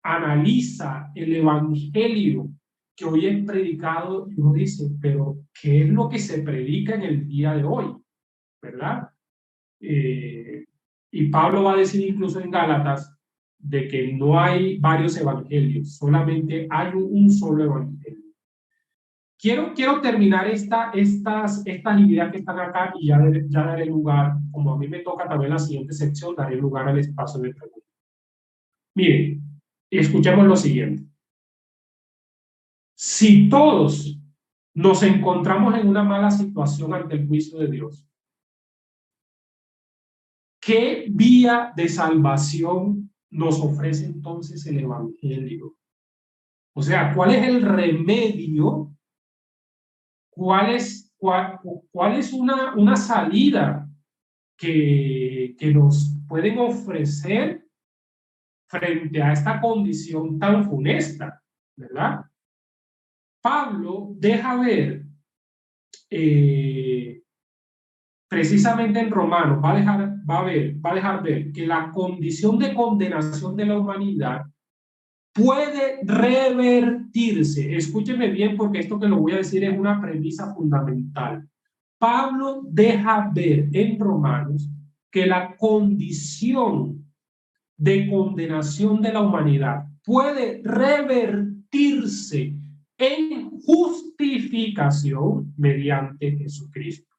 analiza el evangelio que hoy es predicado y uno dice, pero ¿qué es lo que se predica en el día de hoy? ¿Verdad? Y Pablo va a decir incluso en Gálatas de que no hay varios evangelios, solamente hay un solo evangelio. Quiero terminar estas ideas que están acá y ya daré lugar, como a mí me toca también la siguiente sección, daré lugar al espacio de preguntas. Miren, escuchemos lo siguiente. Si todos nos encontramos en una mala situación ante el juicio de Dios, ¿qué vía de salvación nos ofrece entonces el Evangelio? O sea, ¿cuál es el remedio? ¿Cuál es una salida que nos pueden ofrecer frente a esta condición tan funesta, ¿verdad? Pablo deja ver, precisamente en Romanos, va a dejar ver que la condición de condenación de la humanidad puede revertirse. Escúcheme bien porque esto que lo voy a decir es una premisa fundamental. Pablo deja ver en Romanos que la condición de condenación de la humanidad puede revertirse en justificación mediante Jesucristo.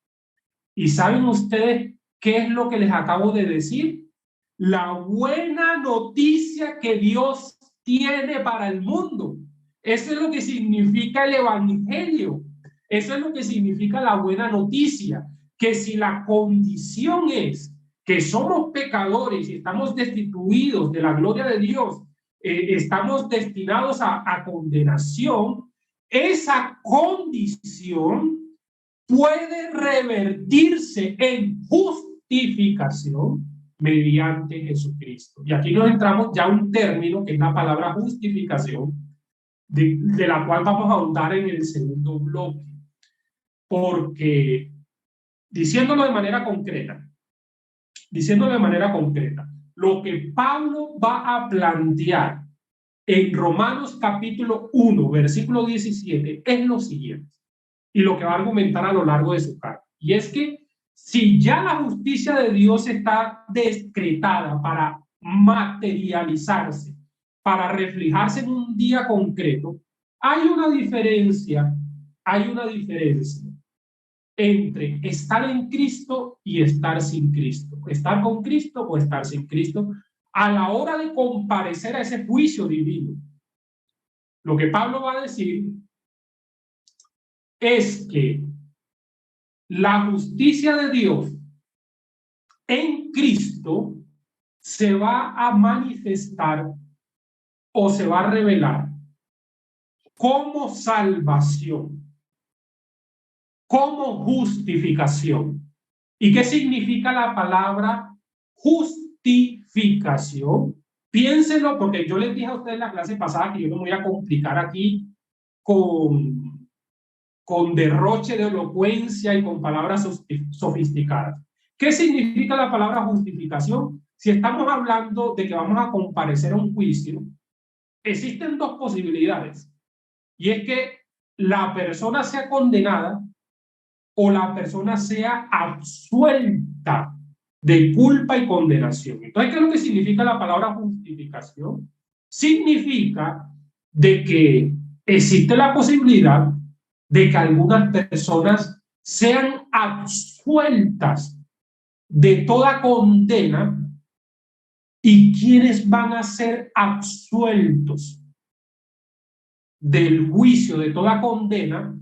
¿Y saben ustedes qué es lo que les acabo de decir? La buena noticia que Dios tiene para el mundo. Eso es lo que significa el Evangelio. Eso es lo que significa la buena noticia. Que si la condición es que somos pecadores y estamos destituidos de la gloria de Dios, estamos destinados a condenación, esa condición puede revertirse en justificación mediante Jesucristo. Y aquí nos entramos ya a un término que es la palabra justificación, de la cual vamos a ahondar en el segundo bloque, porque diciéndolo de manera concreta, lo que Pablo va a plantear en Romanos capítulo 1, versículo 17, es lo siguiente, y lo que va a argumentar a lo largo de su carta, y es que si ya la justicia de Dios está decretada para materializarse, para reflejarse en un día concreto, hay una diferencia entre estar en Cristo y estar sin Cristo, estar con Cristo o estar sin Cristo, a la hora de comparecer a ese juicio divino. Lo que Pablo va a decir es que la justicia de Dios en Cristo se va a manifestar o se va a revelar como salvación, como justificación. ¿Y qué significa la palabra justificación? Piénsenlo, porque yo les dije a ustedes en la clase pasada que yo no me voy a complicar aquí con derroche de elocuencia y con palabras sofisticadas. ¿Qué significa la palabra justificación? Si estamos hablando de que vamos a comparecer a un juicio, existen dos posibilidades, y es que la persona sea condenada o la persona sea absuelta de culpa y condenación. Entonces, ¿qué es lo que significa la palabra justificación? Significa de que existe la posibilidad de que algunas personas sean absueltas de toda condena. ¿Y quiénes van a ser absueltos del juicio de toda condena?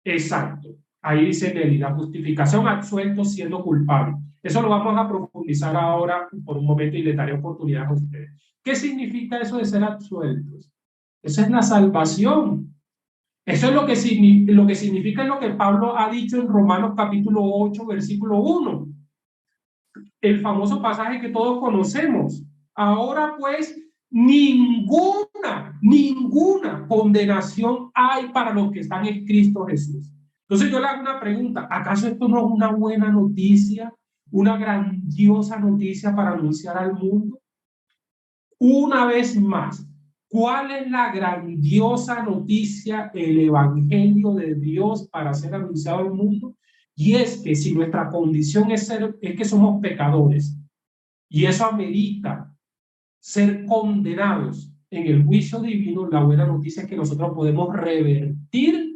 Exacto. Ahí dice Nelly, la justificación, absuelto siendo culpable. Eso lo vamos a profundizar ahora por un momento y le daré oportunidad a ustedes. ¿Qué significa eso de ser absueltos? Eso es la salvación. Eso es lo que significa lo que Pablo ha dicho en Romanos capítulo 8, versículo 1. El famoso pasaje que todos conocemos. Ahora pues, ninguna condenación hay para los que están en Cristo Jesús. Entonces yo le hago una pregunta, ¿acaso esto no es una buena noticia, una grandiosa noticia para anunciar al mundo? Una vez más, ¿cuál es la grandiosa noticia, el evangelio de Dios para ser anunciado al mundo? Y es que si nuestra condición es que somos pecadores, y eso amerita ser condenados en el juicio divino, la buena noticia es que nosotros podemos revertir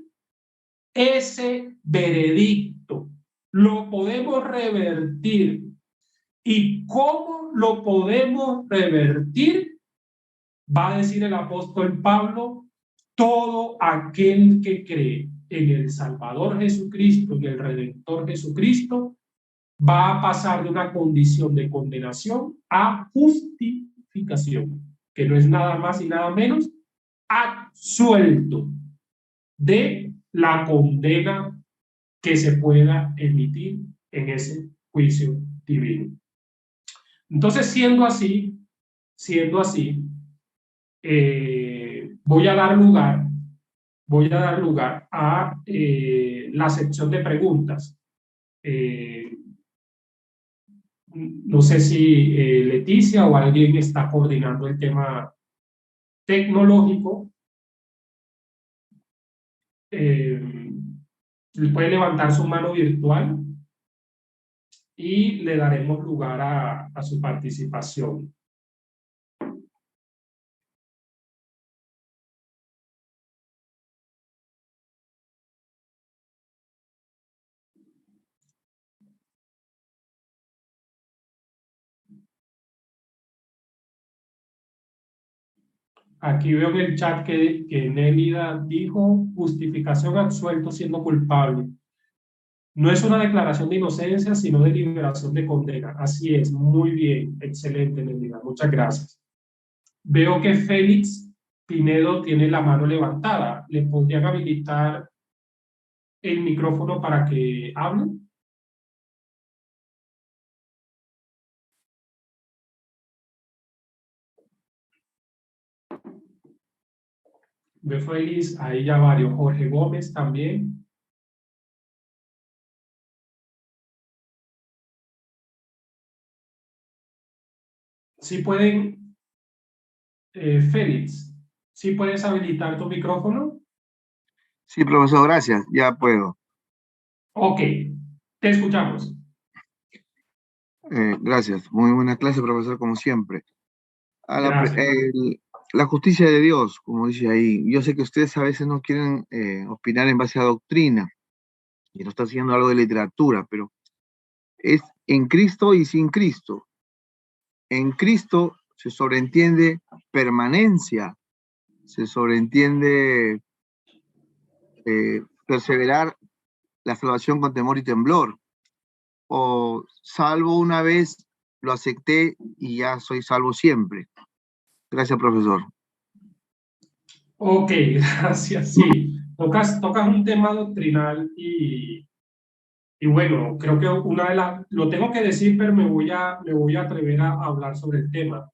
ese veredicto. Lo podemos revertir. ¿Y cómo lo podemos revertir? Va a decir el apóstol Pablo, todo aquel que cree en el Salvador Jesucristo, en el Redentor Jesucristo, va a pasar de una condición de condenación a justificación, que no es nada más y nada menos absuelto de la condena que se pueda emitir en ese juicio divino. Entonces, siendo así, voy a dar lugar a la sección de preguntas. No sé si Leticia o alguien está coordinando el tema tecnológico. Puede levantar su mano virtual y le daremos lugar a su participación. Aquí veo en el chat que Nélida dijo justificación absuelto siendo culpable. No es una declaración de inocencia, sino de liberación de condena. Así es, muy bien, excelente, Nélida, muchas gracias. Veo que Félix Pinedo tiene la mano levantada. ¿Le podrían habilitar el micrófono para que hable? Ve Félix, ahí ya varios. Jorge Gómez también. Sí pueden, Félix, sí puedes habilitar tu micrófono. Sí, profesor, gracias. Ya puedo. Ok, te escuchamos. Gracias. Muy buena clase, profesor, como siempre. A la, pre- Gracias. la justicia de Dios, como dice ahí. Yo sé que ustedes a veces no quieren opinar en base a doctrina y no está haciendo algo de literatura, pero es en Cristo y sin Cristo. En Cristo se sobreentiende permanencia, se sobreentiende perseverar la salvación con temor y temblor. O salvo una vez, lo acepté y ya soy salvo siempre. Gracias, profesor. Ok, gracias. Sí, tocas un tema doctrinal y bueno, creo que una de las, lo tengo que decir, pero me voy a atrever a hablar sobre el tema.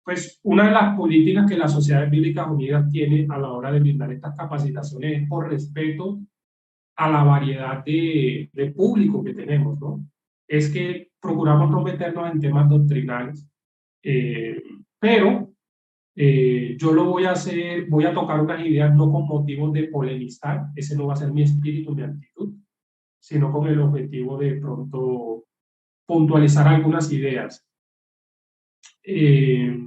Pues una de las políticas que las Sociedades Bíblicas Unidas tiene a la hora de brindar estas capacitaciones es por respeto a la variedad de público que tenemos, ¿no? Es que procuramos no meternos en temas doctrinales, eh, pero yo lo voy a hacer, voy a tocar unas ideas no con motivos de polemizar, ese no va a ser mi espíritu, mi actitud, sino con el objetivo de pronto puntualizar algunas ideas. Eh,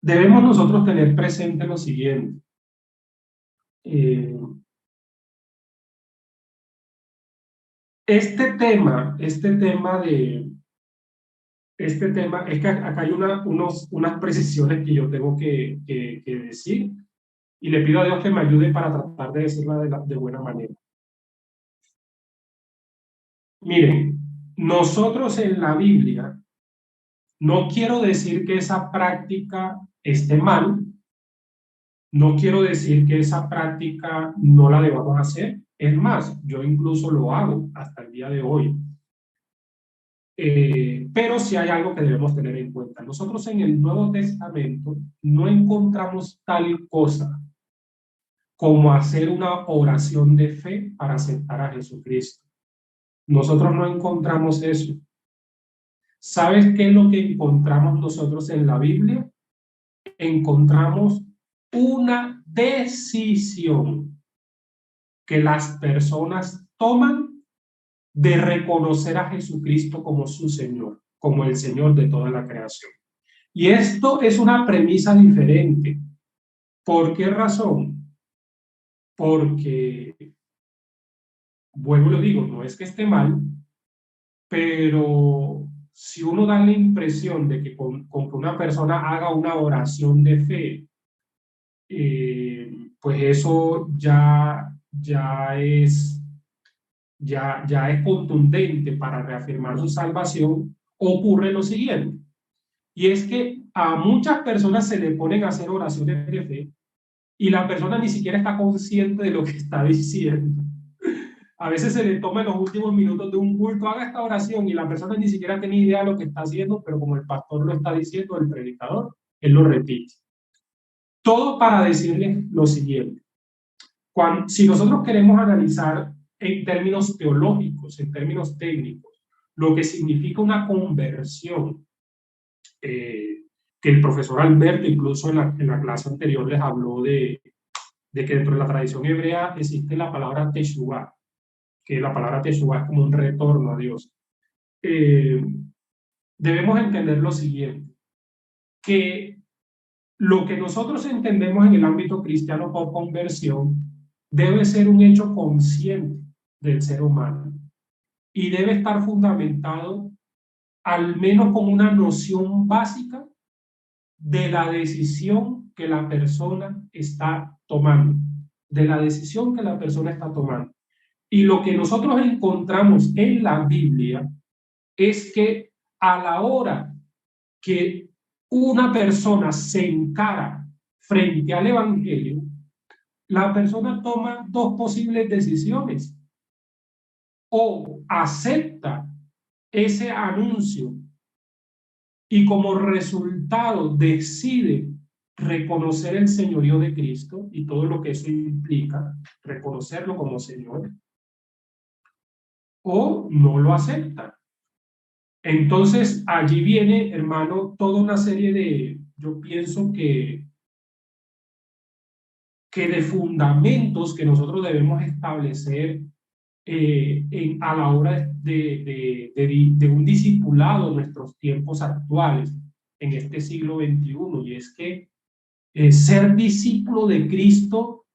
Debemos nosotros tener presente lo siguiente. Eh, este tema este tema, es que acá hay unas precisiones que yo tengo que decir y le pido a Dios que me ayude para tratar de decirla de buena manera. Miren, nosotros en la Biblia, no quiero decir que esa práctica esté mal, no quiero decir que esa práctica no la debamos hacer, es más, yo incluso lo hago hasta el día de hoy. Pero sí hay algo que debemos tener en cuenta. Nosotros en el Nuevo Testamento no encontramos tal cosa como hacer una oración de fe para aceptar a Jesucristo. Nosotros no encontramos eso. ¿Sabes qué es lo que encontramos nosotros en la Biblia? Encontramos una decisión que las personas toman de reconocer a Jesucristo como su Señor, como el Señor de toda la creación. Y esto es una premisa diferente. ¿Por qué razón? Porque, vuelvo y lo digo, no es que esté mal, pero si uno da la impresión de que con que una persona haga una oración de fe, pues eso ya es contundente para reafirmar su salvación, ocurre lo siguiente. Y es que a muchas personas se le ponen a hacer oraciones de fe y la persona ni siquiera está consciente de lo que está diciendo. A veces se le toma en los últimos minutos de un culto, haga esta oración y la persona ni siquiera tiene idea de lo que está haciendo, pero como el pastor lo está diciendo, el predicador, él lo repite. Todo para decirles lo siguiente. Si nosotros queremos analizar en términos teológicos, en términos técnicos, lo que significa una conversión, que el profesor Alberto incluso en la clase anterior les habló de que dentro de la tradición hebrea existe la palabra teshuvah, que la palabra teshuvah es como un retorno a Dios. Eh, Debemos entender lo siguiente, que lo que nosotros entendemos en el ámbito cristiano por conversión debe ser un hecho consciente del ser humano y debe estar fundamentado al menos con una noción básica de la decisión que la persona está tomando, de la decisión que la persona está tomando. Y lo que nosotros encontramos en la Biblia es que a la hora que una persona se encara frente al Evangelio, la persona toma dos posibles decisiones. O acepta ese anuncio y como resultado decide reconocer el señorío de Cristo y todo lo que eso implica, reconocerlo como Señor, o no lo acepta. Entonces, allí viene, hermano, toda una serie de, yo pienso que de fundamentos que nosotros debemos establecer a la hora de un discipulado en nuestros tiempos actuales, en este siglo XXI, y es que ser discípulo de Cristo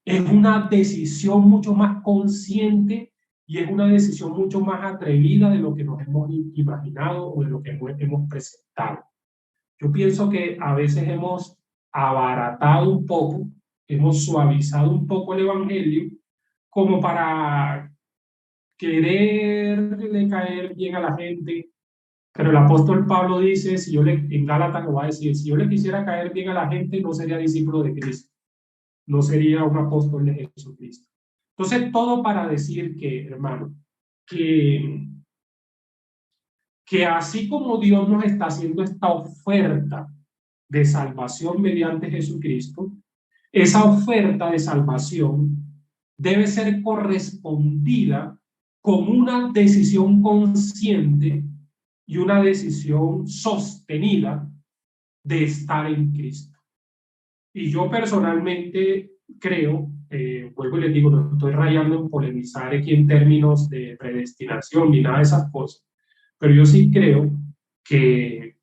es una decisión mucho más consciente y es una decisión mucho más atrevida de lo que nos hemos imaginado o de lo que hemos presentado. Yo pienso que a veces hemos abaratado un poco, hemos suavizado un poco el evangelio como para quererle caer bien a la gente, pero el apóstol Pablo dice, si yo en Gálatas lo va a decir, si yo le quisiera caer bien a la gente, no sería discípulo de Cristo, no sería un apóstol de Jesucristo. Entonces, todo para decir que, hermano, que, que así como Dios nos está haciendo esta oferta de salvación mediante Jesucristo, esa oferta de salvación debe ser correspondida con una decisión consciente y una decisión sostenida de estar en Cristo. Y yo personalmente creo, vuelvo y les digo, no estoy rayando en polemizar aquí en términos de predestinación ni nada de esas cosas, pero yo sí creo que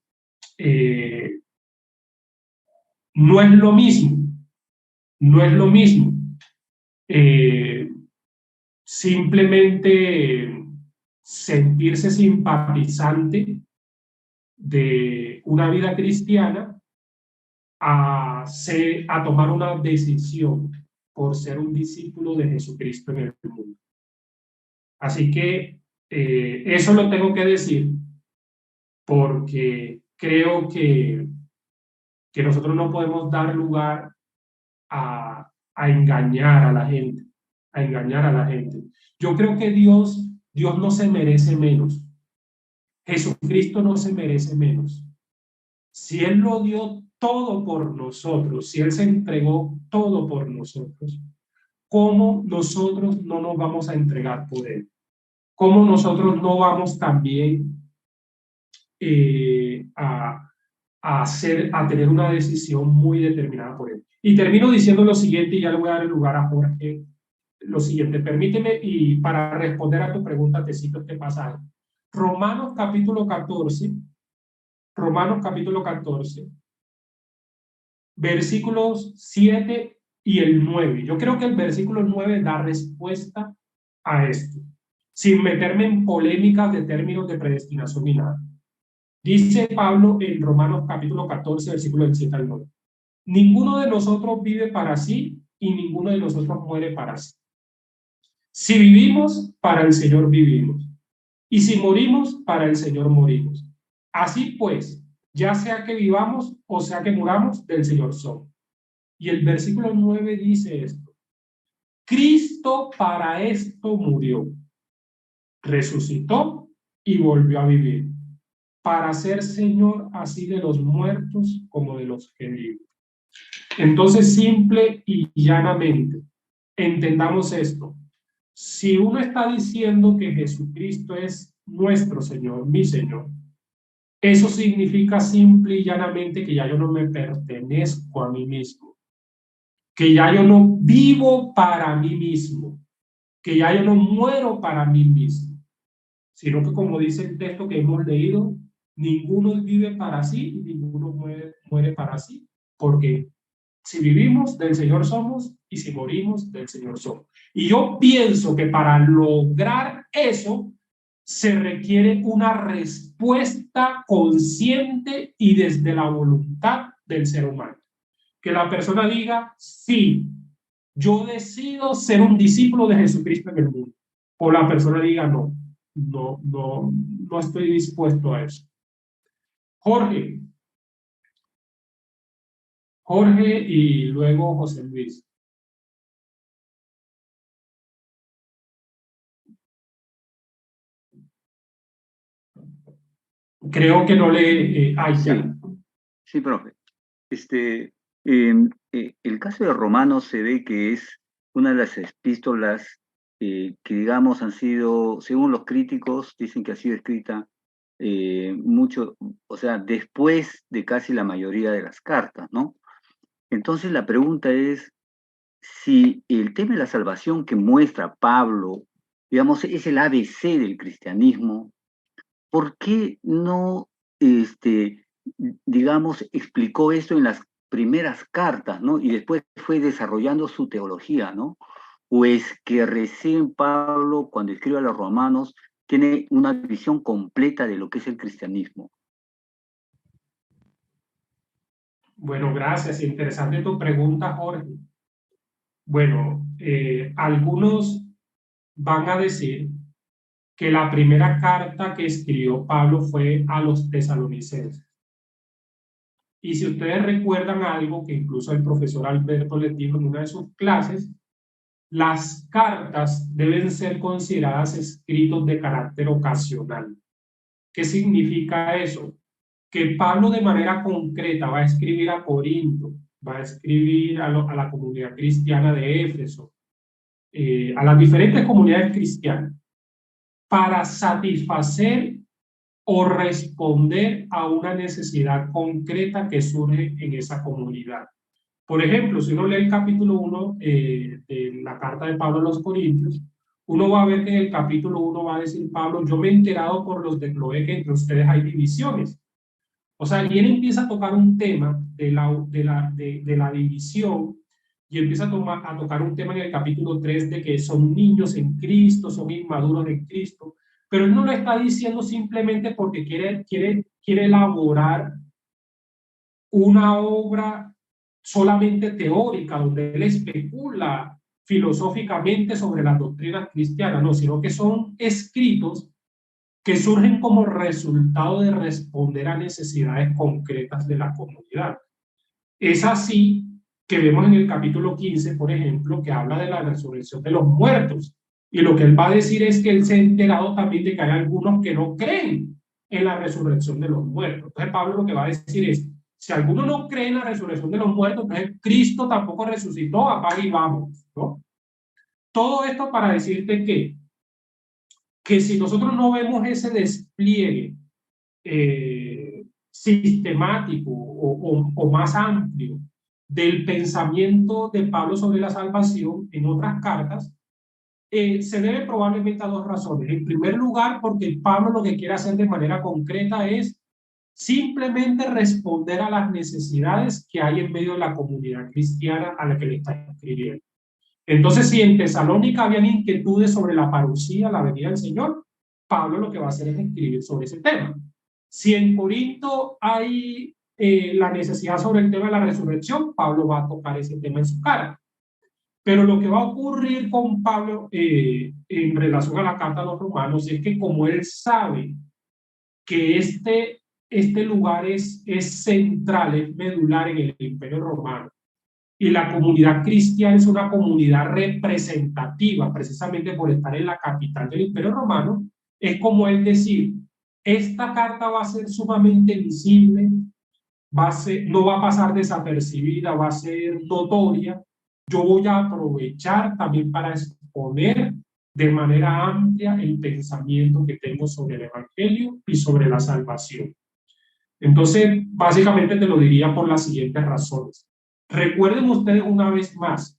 no es lo mismo, no es lo mismo simplemente sentirse simpatizante de una vida cristiana a tomar una decisión por ser un discípulo de Jesucristo en el mundo. Así que eso lo tengo que decir porque creo que nosotros no podemos dar lugar a engañar a la gente, a engañar a la gente. Yo creo que Dios no se merece menos. Jesucristo no se merece menos. Si Él lo dio todo por nosotros, si Él se entregó todo por nosotros, ¿cómo nosotros no nos vamos a entregar por Él? ¿Cómo nosotros no vamos también a tener una decisión muy determinada por Él? Y termino diciendo lo siguiente, y ya le voy a dar el lugar a Jorge. Lo siguiente, permíteme, y para responder a tu pregunta, te cito este pasaje. Romanos capítulo 14, Romanos capítulo 14, versículos 7 y el 9. Yo creo que el versículo 9 da respuesta a esto, sin meterme en polémicas de términos de predestinación ni nada. Dice Pablo en Romanos capítulo 14, versículo del 7 al 9. Ninguno de nosotros vive para sí y ninguno de nosotros muere para sí. Si vivimos, para el Señor vivimos. Y si morimos, para el Señor morimos. Así pues, ya sea que vivamos o sea que muramos, del Señor somos. Y el versículo 9 dice esto: Cristo para esto murió, resucitó y volvió a vivir, para ser Señor así de los muertos como de los que viven. Entonces, simple y llanamente, entendamos esto. Si uno está diciendo que Jesucristo es nuestro Señor, mi Señor, eso significa simple y llanamente que ya yo no me pertenezco a mí mismo, que ya yo no vivo para mí mismo, que ya yo no muero para mí mismo, sino que como dice el texto que hemos leído, ninguno vive para sí y ninguno muere para sí, porque si vivimos, del Señor somos, y si morimos, del Señor somos. Y yo pienso que para lograr eso se requiere una respuesta consciente y desde la voluntad del ser humano. Que la persona diga, sí, yo decido ser un discípulo de Jesucristo en el mundo. O la persona diga, no, no estoy dispuesto a eso. Jorge, y luego José Luis. Creo que no le... Sí, ya. sí, profe. El caso de Romanos se ve que es una de las epístolas que, digamos, han sido, según los críticos, dicen que ha sido escrita mucho, o sea, después de casi la mayoría de las cartas, ¿no? Entonces la pregunta es si el tema de la salvación que muestra Pablo, digamos, es el ABC del cristianismo. ¿Por qué no, este, digamos, explicó esto en las primeras cartas, ¿no? Y después fue desarrollando su teología, ¿no? ¿O es que recién Pablo, cuando escribe a los romanos, tiene una visión completa de lo que es el cristianismo? Bueno, gracias. Interesante tu pregunta, Jorge. Bueno, algunos van a decir que la primera carta que escribió Pablo fue a los tesalonicenses. Y si ustedes recuerdan algo que incluso el profesor Alberto les dijo en una de sus clases, las cartas deben ser consideradas escritos de carácter ocasional. ¿Qué significa eso? Que Pablo de manera concreta va a escribir a Corinto, va a escribir a la comunidad cristiana de Éfeso, a las diferentes comunidades cristianas, para satisfacer o responder a una necesidad concreta que surge en esa comunidad. Por ejemplo, si uno lee el capítulo 1 de la carta de Pablo a los Corintios, uno va a ver que en el capítulo 1 va a decir Pablo, yo me he enterado por los de Cloé que entre ustedes hay divisiones. O sea, y él empieza a tocar un tema de la división y empieza a tocar un tema en el capítulo 3 de que son niños en Cristo, son inmaduros en Cristo, pero él no lo está diciendo simplemente porque quiere elaborar una obra solamente teórica, donde él especula filosóficamente sobre las doctrinas cristianas, no, sino que son escritos que surgen como resultado de responder a necesidades concretas de la comunidad. Es así que vemos en el capítulo 15, por ejemplo, que habla de la resurrección de los muertos. Y lo que él va a decir es que él se ha enterado también de que hay algunos que no creen en la resurrección de los muertos. Entonces Pablo lo que va a decir es, si alguno no cree en la resurrección de los muertos, entonces Cristo tampoco resucitó, apaga y vamos, ¿no? Todo esto para decirte que si nosotros no vemos ese despliegue sistemático o más amplio del pensamiento de Pablo sobre la salvación en otras cartas, se debe probablemente a dos razones. En primer lugar, porque Pablo lo que quiere hacer de manera concreta es simplemente responder a las necesidades que hay en medio de la comunidad cristiana a la que le está escribiendo. Entonces, si en Tesalónica habían inquietudes sobre la parucía, la venida del Señor, Pablo lo que va a hacer es escribir sobre ese tema. Si en Corinto hay la necesidad sobre el tema de la resurrección, Pablo va a tocar ese tema en su cara. Pero lo que va a ocurrir con Pablo en relación a la carta a los romanos es que como él sabe que este lugar es central, es medular en el Imperio Romano, y la comunidad cristiana es una comunidad representativa, precisamente por estar en la capital del Imperio Romano, es como él decir, esta carta va a ser sumamente visible, no va a pasar desapercibida, va a ser notoria. Yo voy a aprovechar también para exponer de manera amplia el pensamiento que tengo sobre el Evangelio y sobre la salvación. Entonces, básicamente te lo diría por las siguientes razones. Recuerden ustedes una vez más,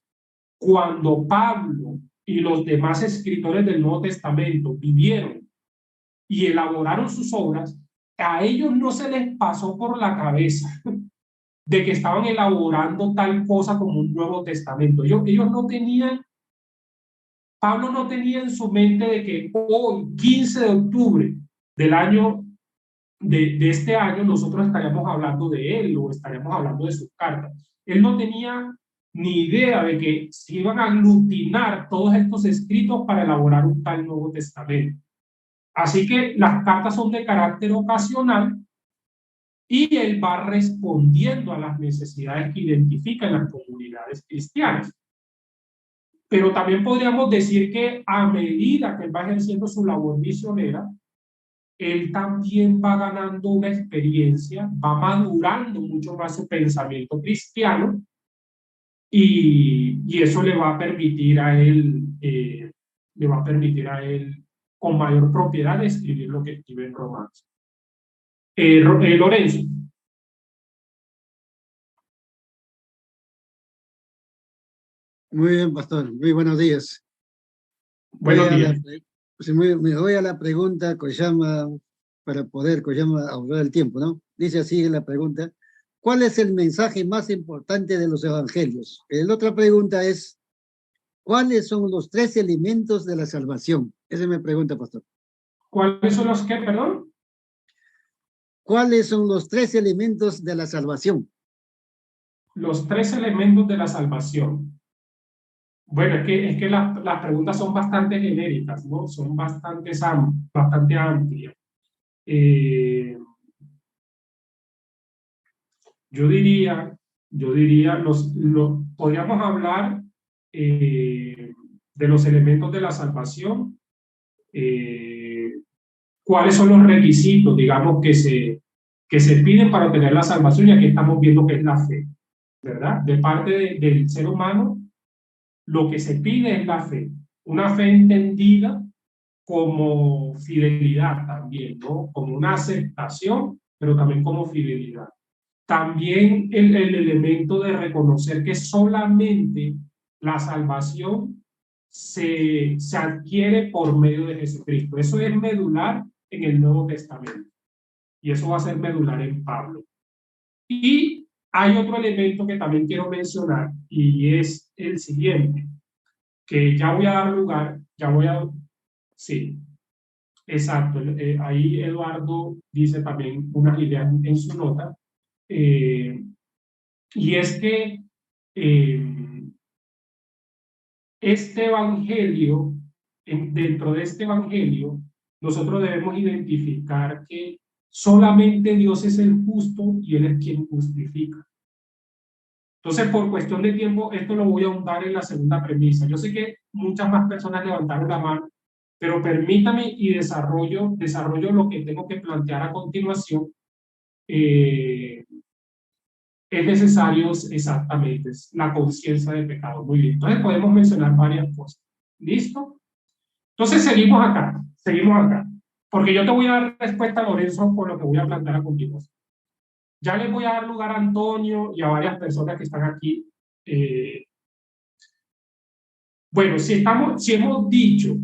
cuando Pablo y los demás escritores del Nuevo Testamento vivieron y elaboraron sus obras, a ellos no se les pasó por la cabeza de que estaban elaborando tal cosa como un Nuevo Testamento. Ellos no tenían, Pablo no tenía en su mente de que hoy, 15 de octubre del año de este año, nosotros estaríamos hablando de él o estaríamos hablando de sus cartas. Él no tenía ni idea de que se iban a aglutinar todos estos escritos para elaborar un tal Nuevo Testamento. Así que las cartas son de carácter ocasional y él va respondiendo a las necesidades que identifican las comunidades cristianas. Pero también podríamos decir que a medida que él va ejerciendo su labor misionera, él también va ganando una experiencia, va madurando mucho más su pensamiento cristiano y eso le va a permitir a él, con mayor propiedad escribir lo que escribe en Romanos. Lorenzo. Muy bien, pastor. Muy buenos días. Buenos días. Me voy a la pregunta que llama para poder ahorrar el tiempo, ¿no? Dice así la pregunta: ¿cuál es el mensaje más importante de los evangelios? La otra pregunta es: ¿cuáles son los 3 elementos de la salvación? Esa me pregunta, pastor. ¿Cuáles son los qué, perdón? ¿Cuáles son los 3 elementos de la salvación? Los 3 elementos de la salvación. Bueno, es que las preguntas son bastante genéricas, ¿no? Son bastante amplias. Yo diría, podríamos hablar de los elementos de la salvación, cuáles son los requisitos, digamos, que se piden para obtener la salvación, y aquí estamos viendo que es la fe, ¿verdad? De parte del ser humano, lo que se pide es la fe, una fe entendida como fidelidad también, ¿no? Como una aceptación, pero también como fidelidad. También el elemento de reconocer que solamente la salvación se adquiere por medio de Jesucristo. Eso es medular en el Nuevo Testamento y eso va a ser medular en Pablo. Y hay otro elemento que también quiero mencionar y es el siguiente, que ya voy a dar lugar, sí, exacto, ahí Eduardo dice también unas ideas en su nota, y es que eh, este evangelio, dentro de este evangelio, nosotros debemos identificar que solamente Dios es el justo y Él es quien justifica. Entonces, por cuestión de tiempo, esto lo voy a ahondar en la segunda premisa. Yo sé que muchas más personas levantaron la mano, pero permítame y desarrollo lo que tengo que plantear a continuación. Es necesario exactamente es la conciencia de pecado. Muy bien. Entonces podemos mencionar varias cosas. ¿Listo? Entonces seguimos acá. Porque yo te voy a dar respuesta, Lorenzo, por lo que voy a plantear a continuación. Ya les voy a dar lugar a Antonio y a varias personas que están aquí. Bueno, si hemos dicho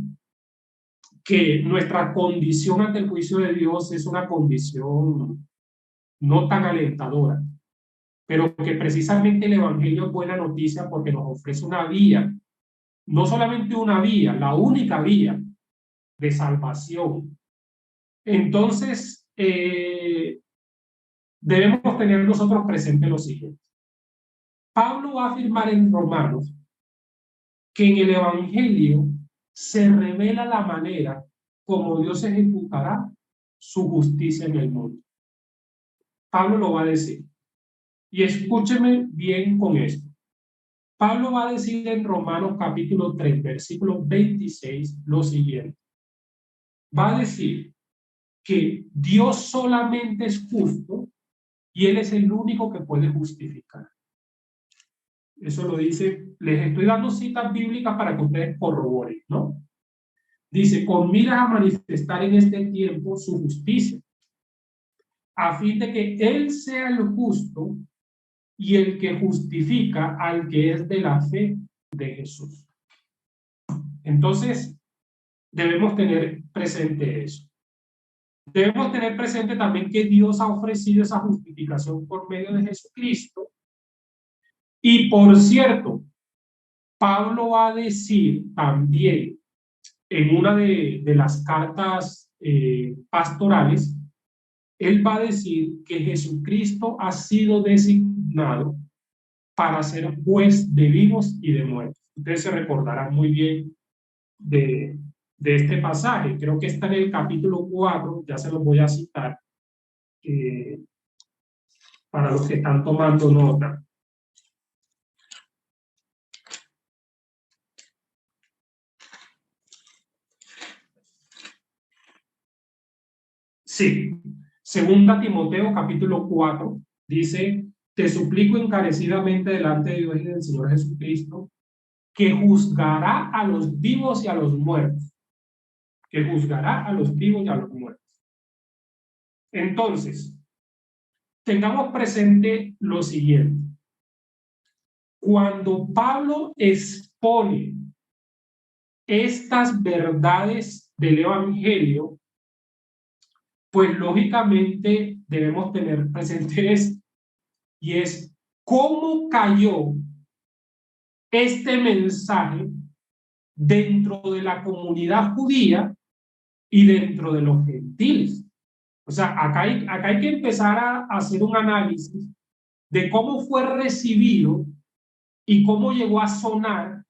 que nuestra condición ante el juicio de Dios es una condición no tan alentadora, pero que precisamente el Evangelio es buena noticia porque nos ofrece una vía, no solamente una vía, la única vía de salvación. Entonces, debemos tener nosotros presente lo siguiente. Pablo va a afirmar en Romanos que en el Evangelio se revela la manera como Dios ejecutará su justicia en el mundo. Pablo lo va a decir. Y escúcheme bien con esto. Pablo va a decir en Romanos capítulo 3, versículo 26, lo siguiente. Va a decir que Dios solamente es justo y Él es el único que puede justificar. Eso lo dice, les estoy dando citas bíblicas para que ustedes corroboren, ¿no? Dice, con miras a manifestar en este tiempo su justicia, a fin de que Él sea el justo y el que justifica al que es de la fe de Jesús. Entonces, debemos tener presente eso. Debemos tener presente también que Dios ha ofrecido esa justificación por medio de Jesucristo. Y por cierto, Pablo va a decir también en una de las cartas pastorales, él va a decir que Jesucristo ha sido designado para ser juez de vivos y de muertos. Ustedes se recordarán muy bien de este pasaje. Creo que está en el capítulo 4, ya se los voy a citar para los que están tomando nota. Sí. Segunda Timoteo, capítulo 4, dice, te suplico encarecidamente delante de Dios y del Señor Jesucristo, que juzgará a los vivos y a los muertos. Que juzgará a los vivos y a los muertos. Entonces, tengamos presente lo siguiente. Cuando Pablo expone estas verdades del Evangelio, pues lógicamente debemos tener presente esto, y es cómo cayó este mensaje dentro de la comunidad judía y dentro de los gentiles. O sea, acá hay que empezar a hacer un análisis de cómo fue recibido y cómo llegó a sonar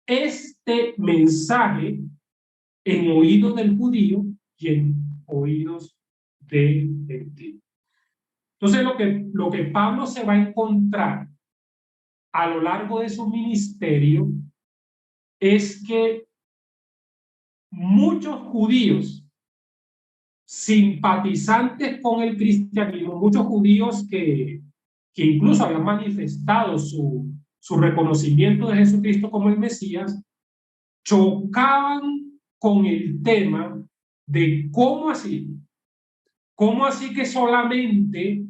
este mensaje en oídos del judío y en oídos del gentil. Entonces, lo que Pablo se va a encontrar a lo largo de su ministerio es que muchos judíos simpatizantes con el cristianismo, muchos judíos que incluso habían manifestado su reconocimiento de Jesucristo como el Mesías, chocaban con el tema de cómo así que solamente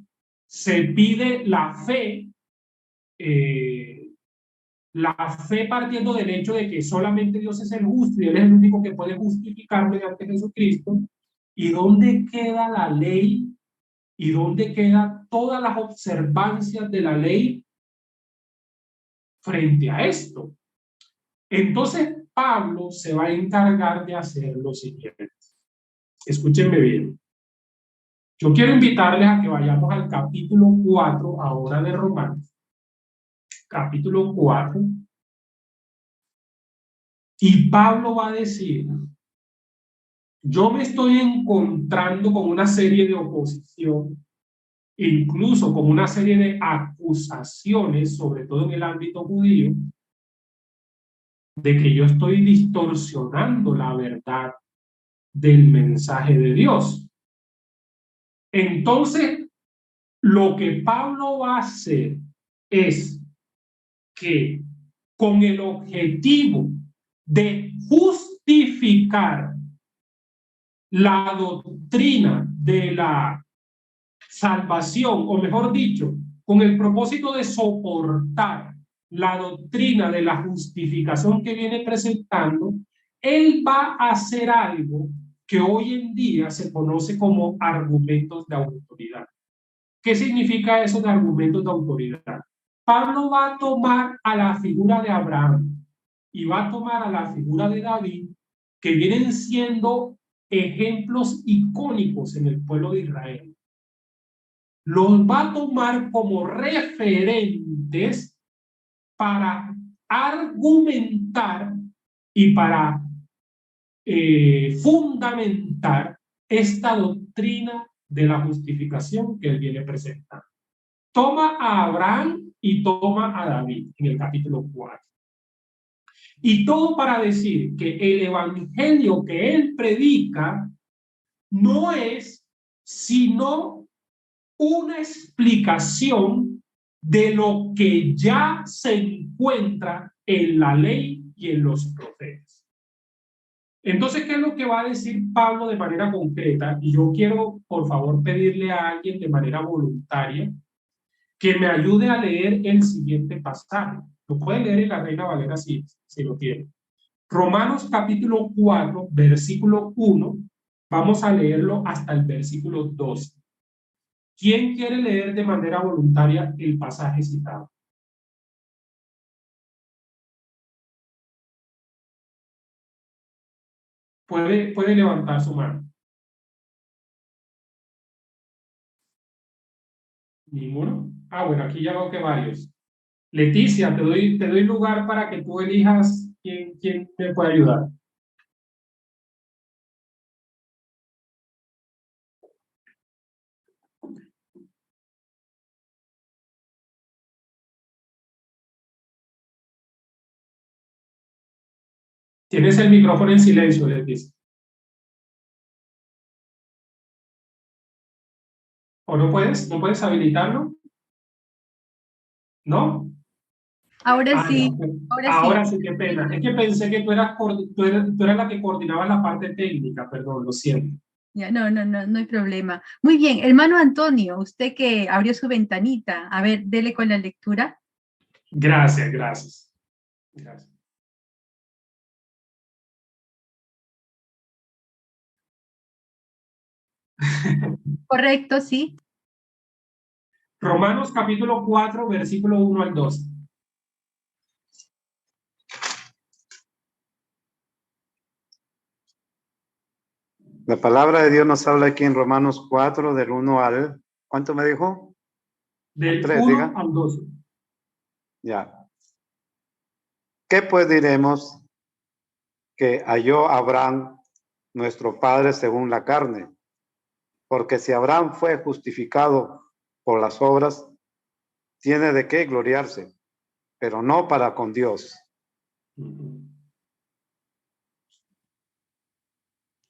se pide la fe partiendo del hecho de que solamente Dios es el justo y Él es el único que puede justificar mediante Jesucristo. ¿Y dónde queda la ley? ¿Y dónde quedan todas las observancias de la ley frente a esto? Entonces Pablo se va a encargar de hacer lo siguiente. Escúchenme bien. Yo quiero invitarles a que vayamos al capítulo 4 ahora de Romanos. Capítulo 4. Y Pablo va a decir, yo me estoy encontrando con una serie de oposición, incluso con una serie de acusaciones, sobre todo en el ámbito judío, de que yo estoy distorsionando la verdad del mensaje de Dios. Entonces, lo que Pablo va a hacer es que con el objetivo de justificar la doctrina de la salvación, o mejor dicho, con el propósito de soportar la doctrina de la justificación que viene presentando, él va a hacer algo que hoy en día se conoce como argumentos de autoridad. ¿Qué significa eso de argumentos de autoridad? Pablo va a tomar a la figura de Abraham y va a tomar a la figura de David, que vienen siendo ejemplos icónicos en el pueblo de Israel. Los va a tomar como referentes para argumentar y para fundamentar esta doctrina de la justificación que él viene presentando. Toma a Abraham y toma a David en el capítulo 4. Y todo para decir que el evangelio que él predica no es sino una explicación de lo que ya se encuentra en la ley y en los profetas. Entonces, ¿qué es lo que va a decir Pablo de manera concreta? Y yo quiero, por favor, pedirle a alguien de manera voluntaria que me ayude a leer el siguiente pasaje. Lo puede leer en la Reina Valera si lo tiene. Romanos capítulo 4, versículo 1. Vamos a leerlo hasta el versículo 12. ¿Quién quiere leer de manera voluntaria el pasaje citado? Puede levantar su mano. ¿Ninguno? Ah, bueno, aquí ya veo que varios. Leticia, te doy lugar para que tú elijas quién me puede ayudar. Tienes el micrófono en silencio, Leticia. ¿O no puedes? ¿No puedes habilitarlo? ¿No? Ahora Ah, sí, no. ahora Ahora sí. sí, qué pena. Es que pensé que tú eras la que coordinaba la parte técnica, perdón, lo siento. Ya, no hay problema. Muy bien, hermano Antonio, usted que abrió su ventanita, a ver, dele con la lectura. Gracias, gracias. Gracias. Correcto, sí. Romanos capítulo 4, versículo 1 al 12. La palabra de Dios nos habla aquí en Romanos 4, del 1 al... ¿Cuánto me dijo? Del 3, 1 diga. al 12. Ya. ¿Qué pues diremos que halló Abraham, nuestro padre, según la carne? Porque si Abraham fue justificado por las obras, tiene de qué gloriarse, pero no para con Dios.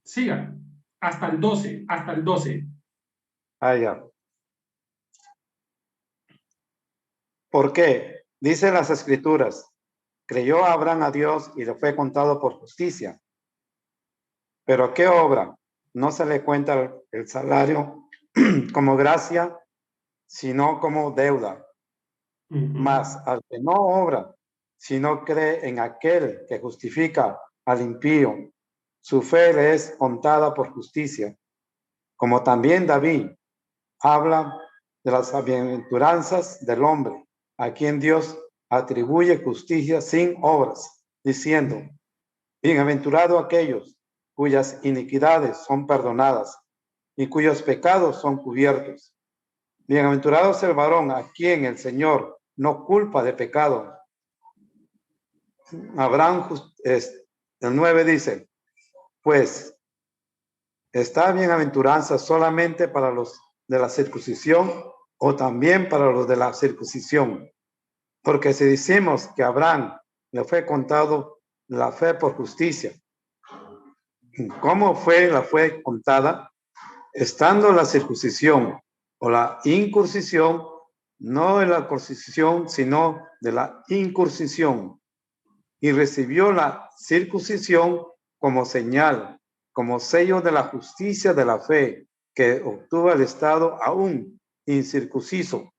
Siga. Hasta el 12, hasta el 12. Ya. ¿Por qué? Dicen las Escrituras, creyó Abraham a Dios y le fue contado por justicia. Pero ¿qué obra? No se le cuenta el salario como gracia, sino como deuda. Mas al que no obra, sino cree en aquel que justifica al impío, su fe le es contada por justicia. Como también David habla de las bienaventuranzas del hombre, a quien Dios atribuye justicia sin obras, diciendo, bienaventurado aquellos cuyas iniquidades son perdonadas y cuyos pecados son cubiertos. Bienaventurado es el varón a quien el Señor no culpa de pecado. Abraham, el 9 dice, pues está bienaventuranza solamente para los de la circuncisión o también para los de la circuncisión. Porque si decimos que a Abraham le fue contado la fe por justicia, ¿cómo fue contada? Estando la circuncisión o la incursión, no de la circuncisión, sino de la incursión. Y recibió la circuncisión como señal, como sello de la justicia de la fe que obtuvo el Estado aún incircunciso,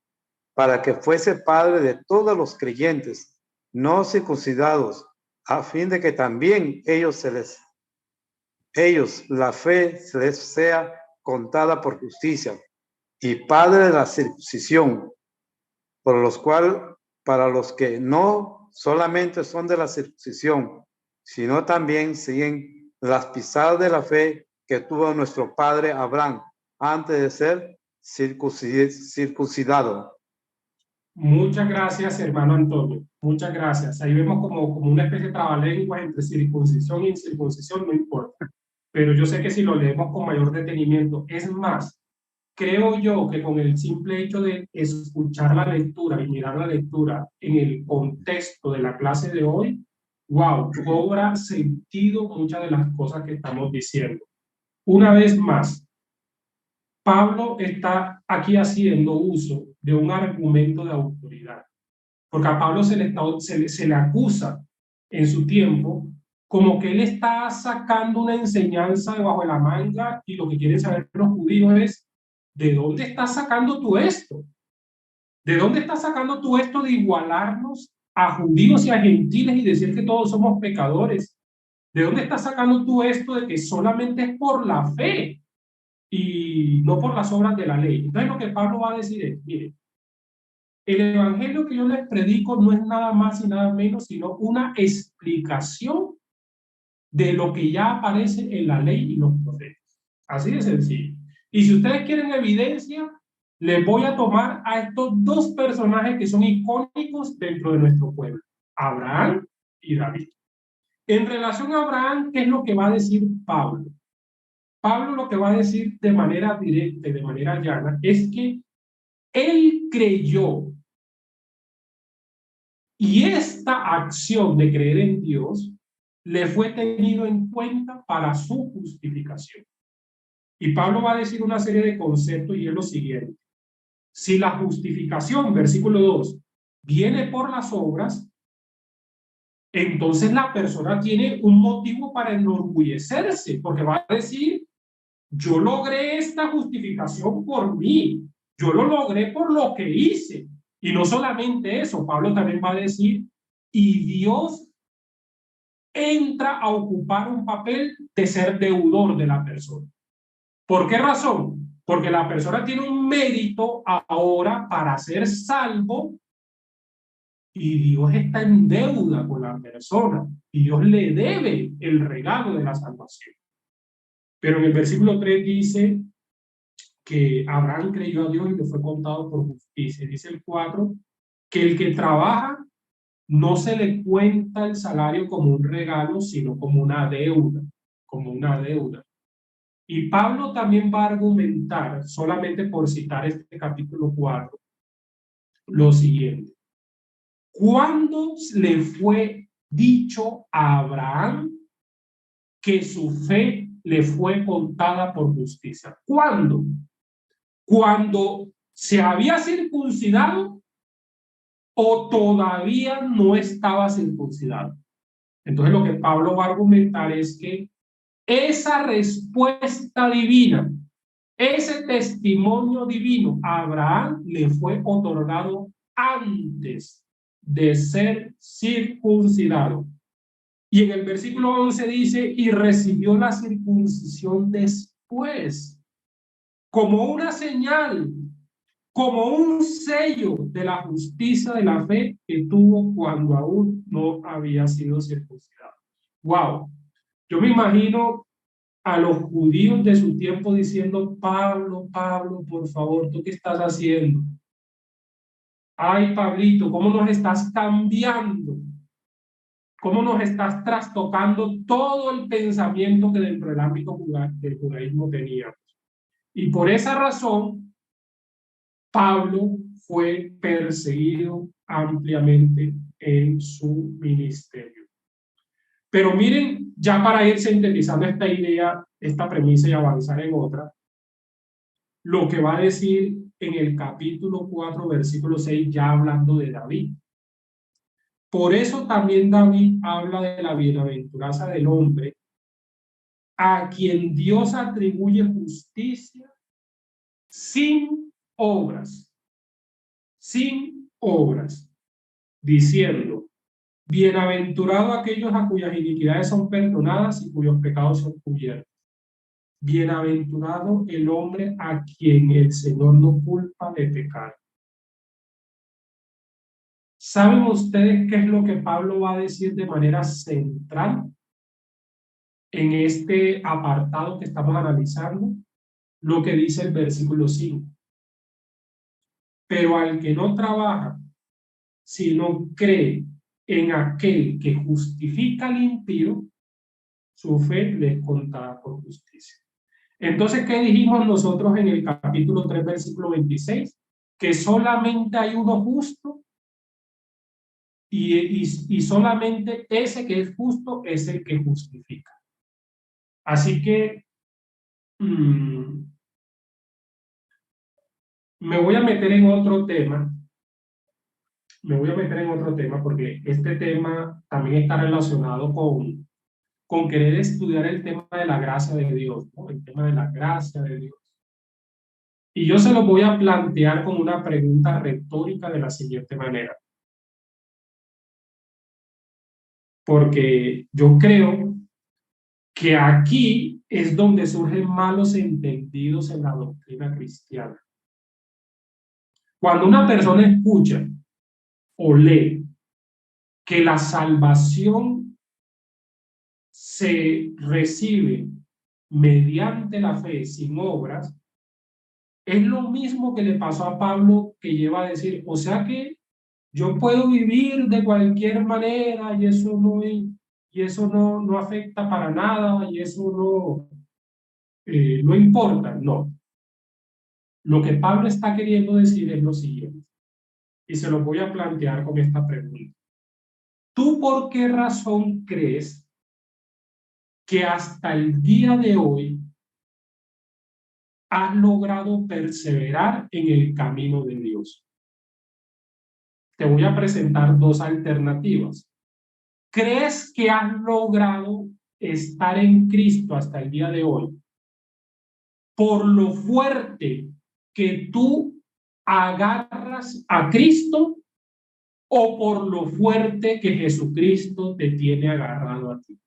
para que fuese padre de todos los creyentes no circuncidados, a fin de que también la fe se les sea contada por justicia, y padre de la circuncisión, por los cuales, para los que no solamente son de la circuncisión, sino también siguen las pisadas de la fe que tuvo nuestro padre Abraham antes de ser circuncidado. Muchas gracias, hermano Antonio. Muchas gracias. Ahí vemos como una especie de trabalengua entre circuncisión e incircuncisión, no importa. Pero yo sé que si lo leemos con mayor detenimiento, es más, creo yo que con el simple hecho de escuchar la lectura y mirar la lectura en el contexto de la clase de hoy, wow, cobra sentido muchas de las cosas que estamos diciendo. Una vez más, Pablo está aquí haciendo uso de un argumento de autoridad, porque a Pablo se le acusa en su tiempo como que él está sacando una enseñanza debajo de la manga y lo que quieren saber los judíos es, ¿de dónde estás sacando tú esto? ¿De dónde estás sacando tú esto de igualarnos a judíos y a gentiles y decir que todos somos pecadores? ¿De dónde estás sacando tú esto de que solamente es por la fe y no por las obras de la ley? Entonces lo que Pablo va a decir es, mire, el evangelio que yo les predico no es nada más y nada menos sino una explicación de lo que ya aparece en la ley y los profetas. Así de sencillo. Y si ustedes quieren evidencia, les voy a tomar a estos dos personajes que son icónicos dentro de nuestro pueblo, Abraham y David. En relación a Abraham, ¿qué es lo que va a decir Pablo? Pablo lo que va a decir de manera directa y de manera llana es que él creyó y esta acción de creer en Dios le fue tenido en cuenta para su justificación. Y Pablo va a decir una serie de conceptos y es lo siguiente. Si la justificación, versículo 2, viene por las obras, entonces la persona tiene un motivo para enorgullecerse, porque va a decir, yo logré esta justificación por mí, yo lo logré por lo que hice. Y no solamente eso, Pablo también va a decir, y Dios entra a ocupar un papel de ser deudor de la persona. ¿Por qué razón? Porque la persona tiene un mérito ahora para ser salvo y Dios está en deuda con la persona y Dios le debe el regalo de la salvación. Pero en el versículo 3 dice que Abraham creyó a Dios y le fue contado por justicia. Dice el 4 que el que trabaja no se le cuenta el salario como un regalo, sino como una deuda, como una deuda. Y Pablo también va a argumentar, solamente por citar este capítulo 4, lo siguiente. ¿Cuándo le fue dicho a Abraham que su fe le fue contada por justicia? ¿Cuándo? ¿Cuando se había circuncidado o todavía no estaba circuncidado? Entonces lo que Pablo va a argumentar es que esa respuesta divina, ese testimonio divino a Abraham le fue otorgado antes de ser circuncidado. Y en el versículo 11 dice, y recibió la circuncisión después, como una señal, como un sello de la justicia de la fe que tuvo cuando aún no había sido circuncidado. ¡Wow! Yo me imagino a los judíos de su tiempo diciendo, Pablo, Pablo, por favor, ¿tú qué estás haciendo? Ay, Pablito, ¿cómo nos estás cambiando? ¿Cómo nos estás trastocando todo el pensamiento que dentro del ámbito del judaísmo teníamos? Y por esa razón, Pablo fue perseguido ampliamente en su ministerio. Pero miren, ya para ir sintetizando esta idea, esta premisa y avanzar en otra, lo que va a decir en el capítulo 4, versículo 6, ya hablando de David. Por eso también David habla de la bienaventuranza del hombre a quien Dios atribuye justicia sin obras, diciendo, bienaventurado aquellos a cuyas iniquidades son perdonadas y cuyos pecados son cubiertos. Bienaventurado el hombre a quien el Señor no culpa de pecar. ¿Saben ustedes qué es lo que Pablo va a decir de manera central en este apartado que estamos analizando? Lo que dice el versículo 5. Pero al que no trabaja, sino cree en aquel que justifica al impío, su fe le es contada por justicia. Entonces, ¿qué dijimos nosotros en el capítulo 3, versículo 26? Que solamente hay uno justo y solamente ese que es justo es el que justifica. Así que me voy a meter en otro tema. Porque este tema también está relacionado con querer estudiar el tema de la gracia de Dios, ¿no? El tema de la gracia de Dios. Y yo se lo voy a plantear con una pregunta retórica de la siguiente manera. Porque yo creo que aquí es donde surgen malos entendidos en la doctrina cristiana. Cuando una persona escucha o lee que la salvación se recibe mediante la fe sin obras, es lo mismo que le pasó a Pablo, que lleva a decir, o sea que yo puedo vivir de cualquier manera y eso no afecta para nada y eso no importa. No. Lo que Pablo está queriendo decir es lo siguiente, y se lo voy a plantear con esta pregunta. ¿Tú por qué razón crees que hasta el día de hoy has logrado perseverar en el camino de Dios? Te voy a presentar dos alternativas. ¿Crees que has logrado estar en Cristo hasta el día de hoy por lo fuerte que tú agarras a Cristo o por lo fuerte que Jesucristo te tiene agarrado a ti?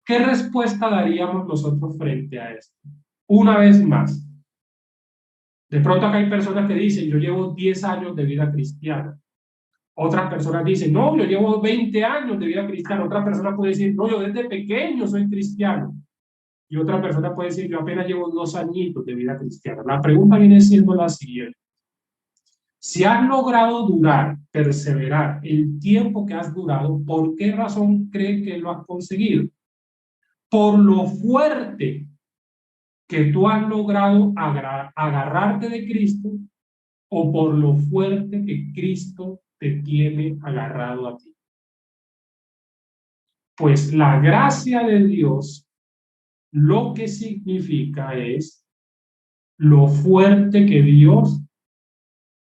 ¿Qué respuesta daríamos nosotros frente a esto? Una vez más, de pronto acá hay personas que dicen, yo llevo 10 años de vida cristiana. Otras personas dicen, no, yo llevo 20 años de vida cristiana. Otra persona puede decir, no, yo desde pequeño soy cristiano. Y otra persona puede decir, yo apenas llevo 2 añitos de vida cristiana. La pregunta viene siendo la siguiente. Si has logrado durar, perseverar el tiempo que has durado, ¿por qué razón crees que lo has conseguido? Por lo fuerte que tú has logrado agarrarte de Cristo o por lo fuerte que Cristo te tiene agarrado a ti. Pues la gracia de Dios lo que significa es lo fuerte que Dios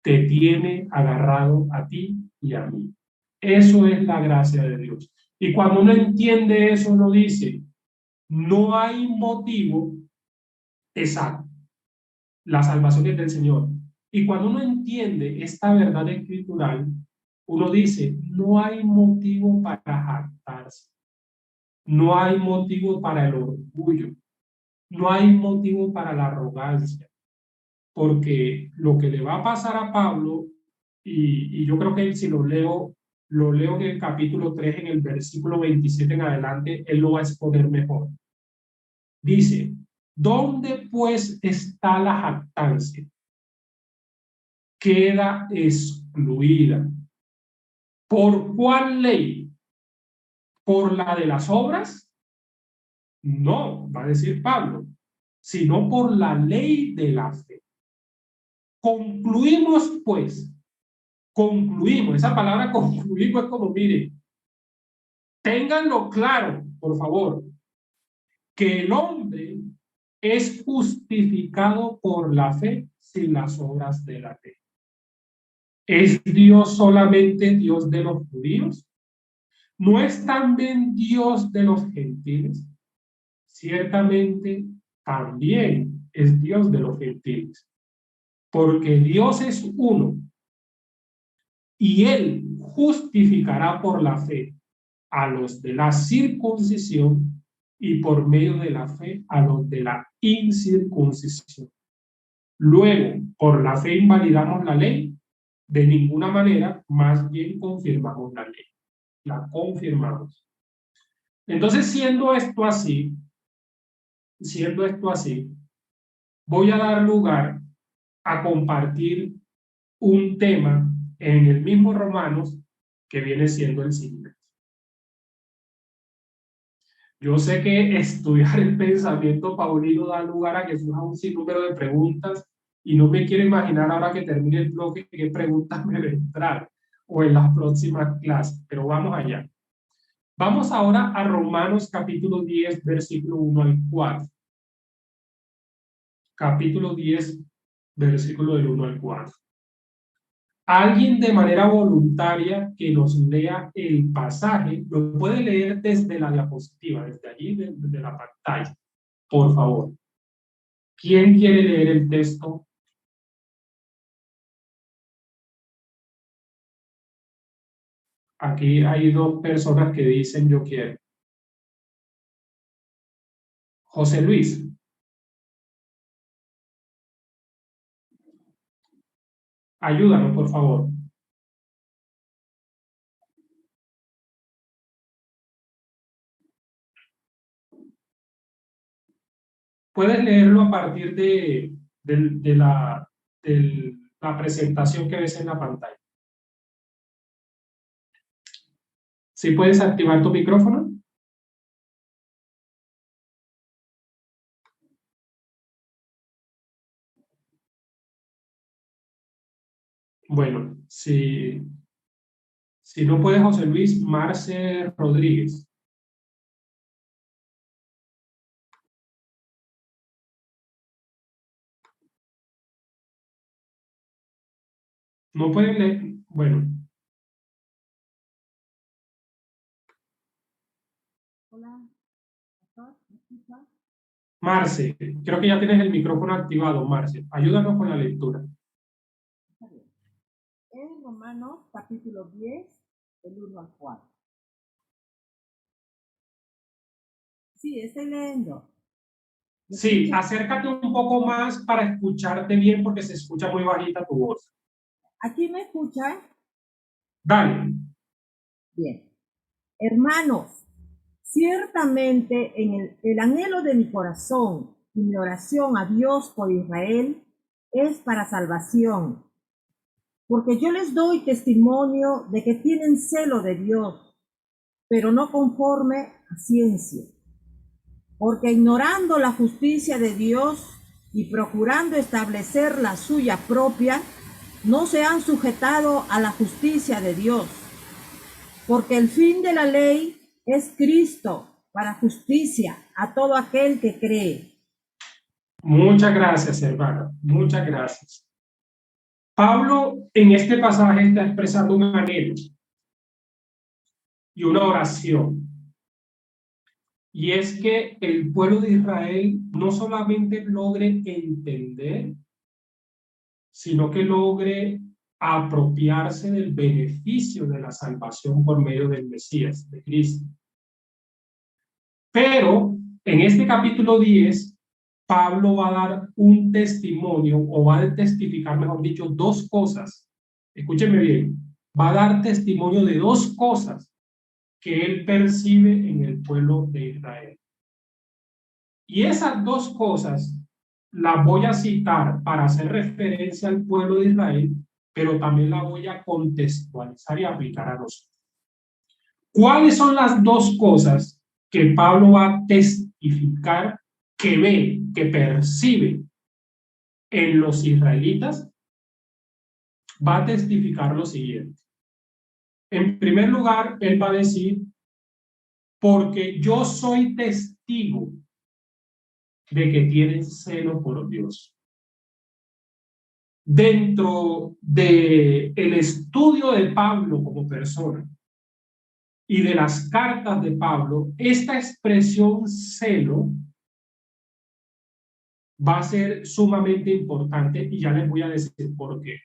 te tiene agarrado a ti y a mí. Eso es la gracia de Dios. Y cuando uno entiende eso, uno dice, no hay motivo exacto. La salvación es del Señor. Y cuando uno entiende esta verdad escritural, uno dice, no hay motivo para jactarse. No hay motivo para el orgullo. No hay motivo para la arrogancia. Porque lo que le va a pasar a Pablo, y yo creo que si lo leo en el capítulo 3, en el versículo 27 en adelante, él lo va a exponer mejor. Dice, ¿dónde pues está la jactancia? Queda excluida. ¿Por cuál ley? ¿Por la de las obras? No, va a decir Pablo, sino por la ley de la fe. Concluimos pues, esa palabra concluimos es como, mire, ténganlo claro, por favor, que el hombre es justificado por la fe sin las obras de la ley. ¿Es Dios solamente Dios de los judíos? ¿No es también Dios de los gentiles? Ciertamente también es Dios de los gentiles, porque Dios es uno y Él justificará por la fe a los de la circuncisión y por medio de la fe a los de la incircuncisión. Luego, por la fe invalidamos la ley, de ninguna manera, más bien confirmamos la ley. La confirmamos. Entonces, siendo esto así, voy a dar lugar a compartir un tema en el mismo Romanos que viene siendo el siguiente. Yo sé que estudiar el pensamiento paulino da lugar a que surja un sinnúmero de preguntas y no me quiero imaginar ahora que termine el bloque qué preguntas me vendrán o en las próximas clases, pero vamos allá. Vamos ahora a Romanos capítulo 10, versículo 1 al 4. Capítulo 10, versículo del 1 al 4. Alguien de manera voluntaria que nos lea el pasaje, lo puede leer desde la diapositiva, desde allí, desde la pantalla, por favor. ¿Quién quiere leer el texto? Aquí hay 2 personas que dicen yo quiero. José Luis. Ayúdanos, por favor. Puedes leerlo a partir de la presentación que ves en la pantalla. ¿Sí puedes activar tu micrófono? Bueno, si no puede José Luis, Marce Rodríguez. No pueden leer. Bueno. Hola, pastor, ¿me escucha? Marce, creo que ya tienes el micrófono activado, Marce. Ayúdanos con la lectura. Está bien. En Romanos capítulo 10, del 1 al 4. Sí, estoy leyendo. ¿Me Sí, escucha? acércate un poco más para escucharte bien porque se escucha muy bajita tu voz. ¿Aquí me escuchan? Dale. Bien. Hermanos, ciertamente en el anhelo de mi corazón y mi oración a Dios por Israel es para salvación, porque yo les doy testimonio de que tienen celo de Dios, pero no conforme a ciencia, porque ignorando la justicia de Dios y procurando establecer la suya propia, no se han sujetado a la justicia de Dios, porque el fin de la ley es Cristo para justicia a todo aquel que cree. Muchas gracias, hermana. Muchas gracias. Pablo en este pasaje está expresando un anhelo y una oración. Y es que el pueblo de Israel no solamente logre entender, sino que logre apropiarse del beneficio de la salvación por medio del Mesías, de Cristo. Pero en este capítulo 10, Pablo va a dar un testimonio, o va a testificar, mejor dicho, dos cosas. Escúchenme bien, va a dar testimonio de dos cosas que él percibe en el pueblo de Israel. Y esas dos cosas las voy a citar para hacer referencia al pueblo de Israel, pero también la voy a contextualizar y aplicar a nosotros. ¿Cuáles son las dos cosas que Pablo va a testificar, que ve, que percibe en los israelitas? Va a testificar lo siguiente. En primer lugar, él va a decir, porque yo soy testigo de que tienen celo por Dios. Dentro del estudio de Pablo como persona y de las cartas de Pablo, esta expresión celo va a ser sumamente importante y ya les voy a decir por qué.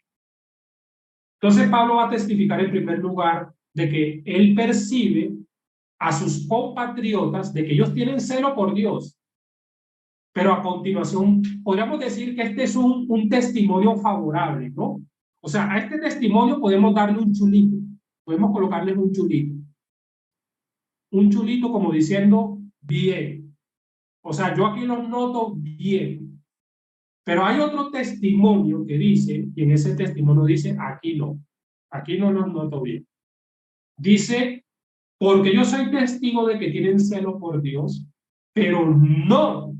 Entonces Pablo va a testificar en primer lugar de que él percibe a sus compatriotas de que ellos tienen celo por Dios. Pero a continuación, podríamos decir que este es un testimonio favorable, ¿no? O sea, a este testimonio podemos darle un chulito, podemos colocarle un chulito. Un chulito como diciendo, bien. O sea, yo aquí los noto bien. Pero hay otro testimonio que dice, y en ese testimonio dice, aquí no los noto bien. Dice, porque yo soy testigo de que tienen celo por Dios, pero no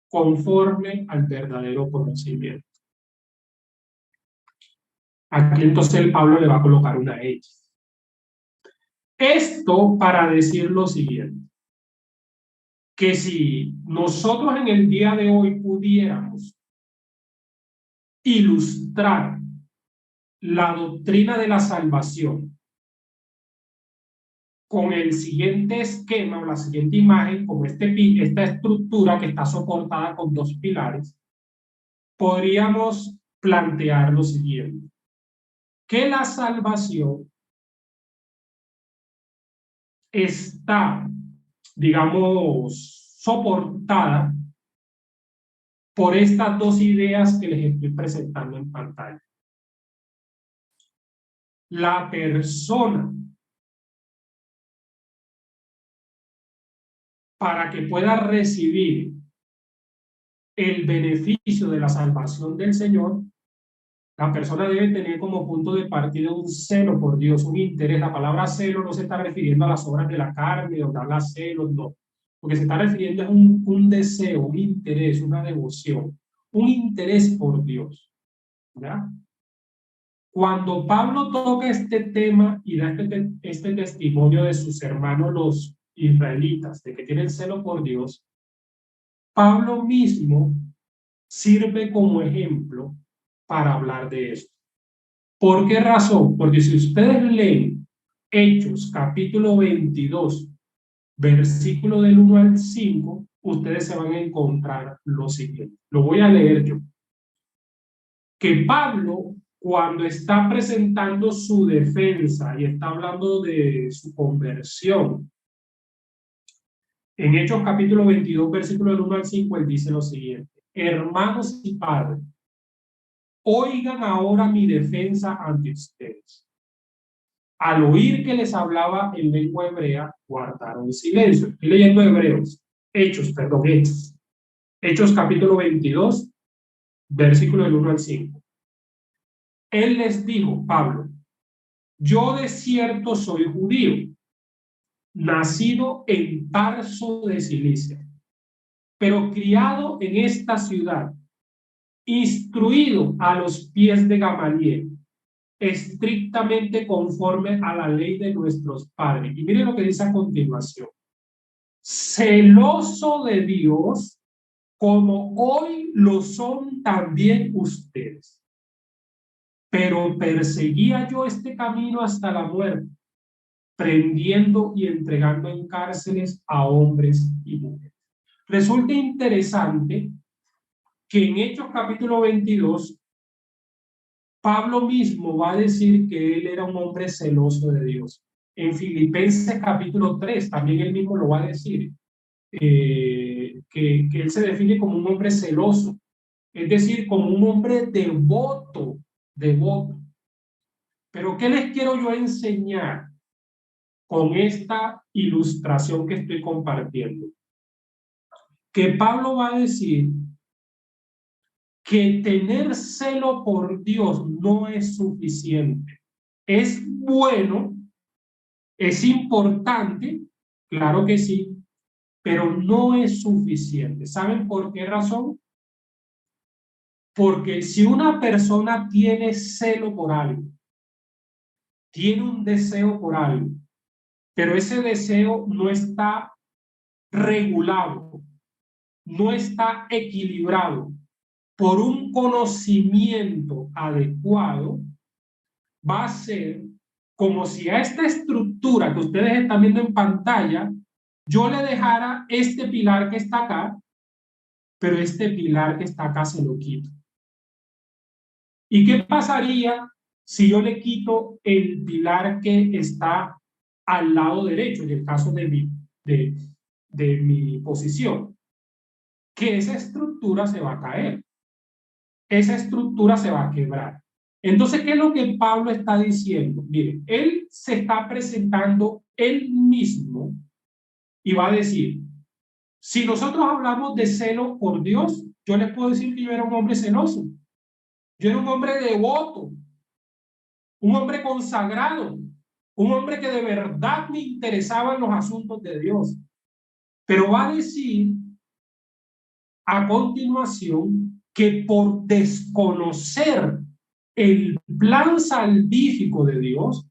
conforme al verdadero conocimiento. Aquí entonces el Pablo le va a colocar una X. Esto para decir lo siguiente, que si nosotros en el día de hoy pudiéramos ilustrar la doctrina de la salvación con el siguiente esquema o la siguiente imagen, como esta estructura que está soportada con dos pilares, podríamos plantear lo siguiente, que la salvación está, digamos, soportada por estas dos ideas que les estoy presentando en pantalla. La persona, para que pueda recibir el beneficio de la salvación del Señor, la persona debe tener como punto de partida un celo por Dios, un interés. La palabra celo no se está refiriendo a las obras de la carne o darle celos, no. Lo que se está refiriendo es un deseo, un interés, una devoción, un interés por Dios. ¿Ya? Cuando Pablo toca este tema y da este testimonio de sus hermanos los israelitas, de que tienen celo por Dios, Pablo mismo sirve como ejemplo para hablar de esto. ¿Por qué razón? Porque si ustedes leen Hechos capítulo 22, versículo del 1 al 5, ustedes se van a encontrar lo siguiente. Lo voy a leer yo. Que Pablo, cuando está presentando su defensa y está hablando de su conversión, en Hechos capítulo 22, versículo del 1 al 5, él dice lo siguiente: hermanos y padres, oigan ahora mi defensa ante ustedes. Al oír que les hablaba en lengua hebrea, guardaron silencio. Estoy leyendo Hechos. Hechos capítulo 22, versículo del 1 al 5. Él les dijo, Pablo, yo de cierto soy judío, nacido en Tarso de Cilicia, pero criado en esta ciudad, instruido a los pies de Gamaliel, estrictamente conforme a la ley de nuestros padres. Y miren lo que dice a continuación: celoso de Dios, como hoy lo son también ustedes. Pero perseguía yo este camino hasta la muerte, prendiendo y entregando en cárceles a hombres y mujeres. Resulta interesante que en Hechos capítulo 22, Pablo mismo va a decir que él era un hombre celoso de Dios. En Filipenses capítulo 3 también él mismo lo va a decir, que él se define como un hombre celoso, es decir, como un hombre devoto. Pero ¿qué les quiero yo enseñar con esta ilustración que estoy compartiendo? Que Pablo va a decir que tener celo por Dios no es suficiente. Es bueno, es importante, claro que sí, pero no es suficiente. ¿Saben por qué razón? Porque si una persona tiene celo por algo, tiene un deseo por algo, pero ese deseo no está regulado, no está equilibrado por un conocimiento adecuado, va a ser como si a esta estructura que ustedes están viendo en pantalla, yo le dejara este pilar que está acá, pero este pilar que está acá se lo quito. ¿Y qué pasaría si yo le quito el pilar que está al lado derecho, en el caso de mi posición? Que esa estructura se va a caer, esa estructura se va a quebrar. Entonces, ¿qué es lo que Pablo está diciendo? Miren, él se está presentando él mismo y va a decir, si nosotros hablamos de celo por Dios, yo les puedo decir que yo era un hombre celoso, yo era un hombre devoto, un hombre consagrado, un hombre que de verdad me interesaba en los asuntos de Dios. Pero va a decir a continuación que por desconocer el plan salvífico de Dios,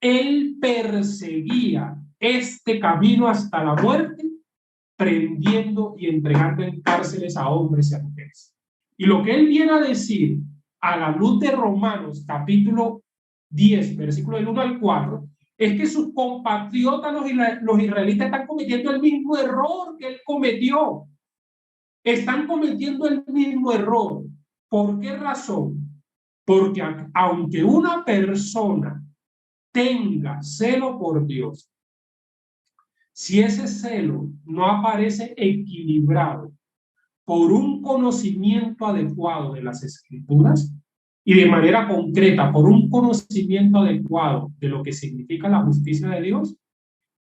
él perseguía este camino hasta la muerte, prendiendo y entregando en cárceles a hombres y a mujeres. Y lo que él viene a decir a la luz de Romanos capítulo 10, versículo del 1 al 4, es que sus compatriotas, los israelitas, están cometiendo el mismo error que él cometió. Están cometiendo el mismo error. ¿Por qué razón? Porque aunque una persona tenga celo por Dios, si ese celo no aparece equilibrado por un conocimiento adecuado de las Escrituras y de manera concreta por un conocimiento adecuado de lo que significa la justicia de Dios,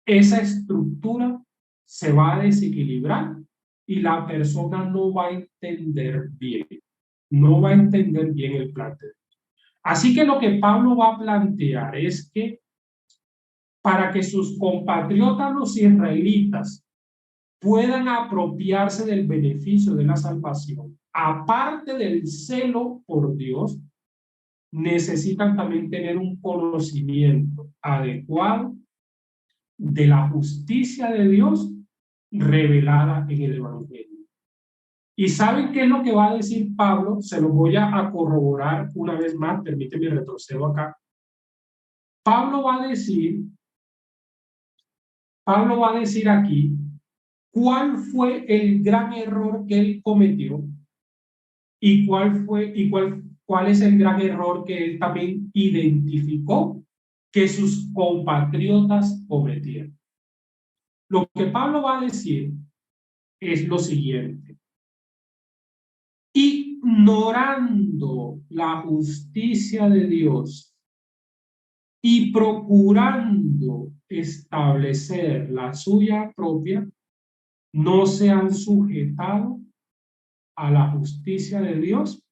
esa estructura se va a desequilibrar y la persona no va a entender bien, no va a entender bien el plan de Dios. Así que lo que Pablo va a plantear es que para que sus compatriotas los israelitas puedan apropiarse del beneficio de la salvación, aparte del celo por Dios, necesitan también tener un conocimiento adecuado de la justicia de Dios revelada en el Evangelio. ¿Y saben qué es lo que va a decir Pablo? Se lo voy a corroborar una vez más, permíteme retrocedo acá. Pablo va a decir aquí cuál fue el gran error que él cometió y cuál es el gran error que él también identificó que sus compatriotas cometieron. Lo que Pablo va a decir es lo siguiente: ignorando la justicia de Dios y procurando establecer la suya propia, no se han sujetado a la justicia de Dios,